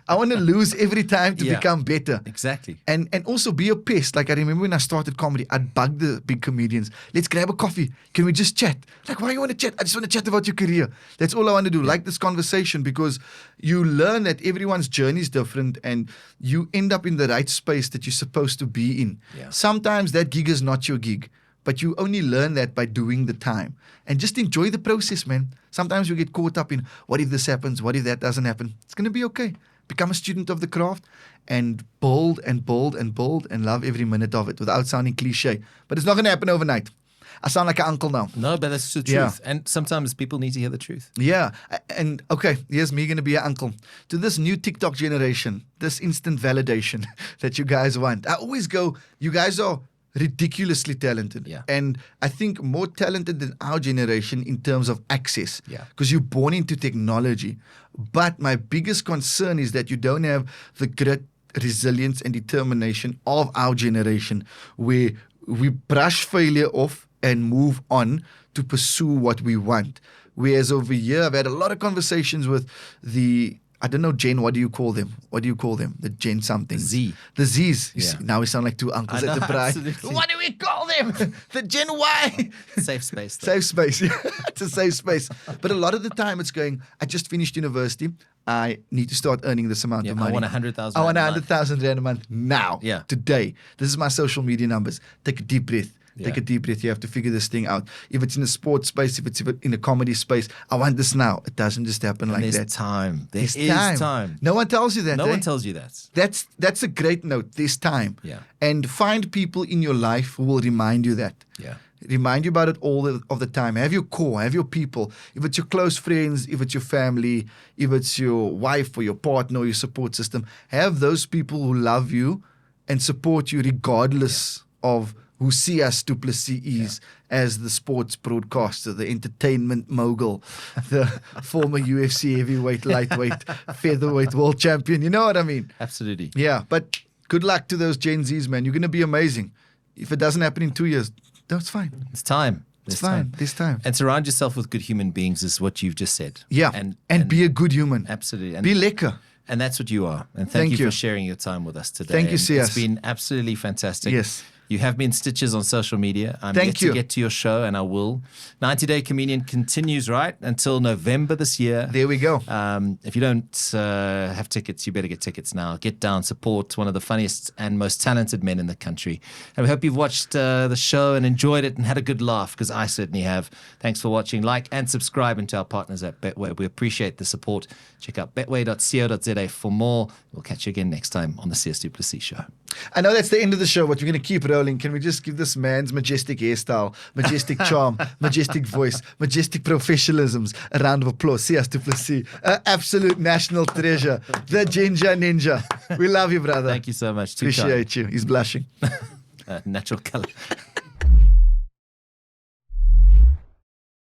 I want to lose every time to become better. Exactly. And also be a pest. Like I remember when I started comedy, I'd bug the big comedians. Let's grab a coffee. Can we just chat? Like, why do you want to chat? I just want to chat about your career. That's all I want to do. Yeah. Like this conversation, because you learn that everyone's journey is different and you end up in the right space that you're supposed to be in. Yeah. Sometimes that gig is not your gig. But you only learn that by doing the time. And just enjoy the process, man. Sometimes we get caught up in, what if this happens? What if that doesn't happen? It's going to be okay. Become a student of the craft and build and build and build and love every minute of it without sounding cliche. But it's not going to happen overnight. I sound like an uncle now. No, but that's the truth. Yeah. And sometimes people need to hear the truth. Yeah. And okay, here's me going to be an uncle. To this new TikTok generation, this instant validation that you guys want. I always go, you guys are ridiculously talented. Yeah. And I think more talented than our generation in terms of access. Yeah. Because you're born into technology. But my biggest concern is that you don't have the grit, resilience, and determination of our generation, where we brush failure off and move on to pursue what we want. Whereas over here, I've had a lot of conversations with I don't know, Gen, what do you call them? What do you call them? The Gen something. Z. The Zs. You Yeah. see, now we sound like two uncles I at the know, bride. absolutely. What do we call them? The Gen Y. Safe space. Though. Safe space. It's a safe space. But a lot of the time it's going, I just finished university. I need to start earning this amount of money. I want 100,000. I want rand a month. 100,000 Rand a month now. Yeah. Today. This is my social media numbers. Take a deep breath. Yeah. Take a deep breath. You have to figure this thing out. If it's in a sports space, if it's in a comedy space, I want this now. It doesn't just happen like There's that. time. There's There's time. No one tells you that. No eh? one tells you that. That's a great note. There's time. Yeah. And find people in your life who will remind you that. Yeah. Remind you about it all of the time. Have your core, have your people. If it's your close friends, if it's your family, if it's your wife or your partner or your support system, have those people who love you and support you regardless of who Sias du Plessis is as the sports broadcaster, the entertainment mogul, the former UFC heavyweight, lightweight, featherweight world champion. You know what I mean? Absolutely. Yeah, but good luck to those Gen Zs, man. You're going to be amazing. If it doesn't happen in 2 years, that's fine. It's time. It's fine. There's time. And surround yourself with good human beings is what you've just said. Yeah, and be a good human. Absolutely. And Be lekker. And that's what you are. And thank you for sharing your time with us today. Thank you, And Sias. It's been absolutely fantastic. Yes. You have been stitches on social media. I'm Thank yet you. to get to your show, and I will. 90-Day Comedian continues, right, until November this year. There we go. If you don't have tickets, you better get tickets now. Get down, support one of the funniest and most talented men in the country. And we hope you've watched the show and enjoyed it and had a good laugh, because I certainly have. Thanks for watching. Like and subscribe, and to our partners at Betway. We appreciate the support. Check out betway.co.za for more. We'll catch you again next time on the Sias du Plessis Show. I know that's the end of the show, but we're going to keep rolling. Can we just give this man's majestic hairstyle, majestic charm, majestic voice, majestic professionalisms a round of applause? Sias du Plessis, absolute national treasure, the ginger ninja. We love you, brother. Thank you so much. Appreciate you. He's blushing. Natural color.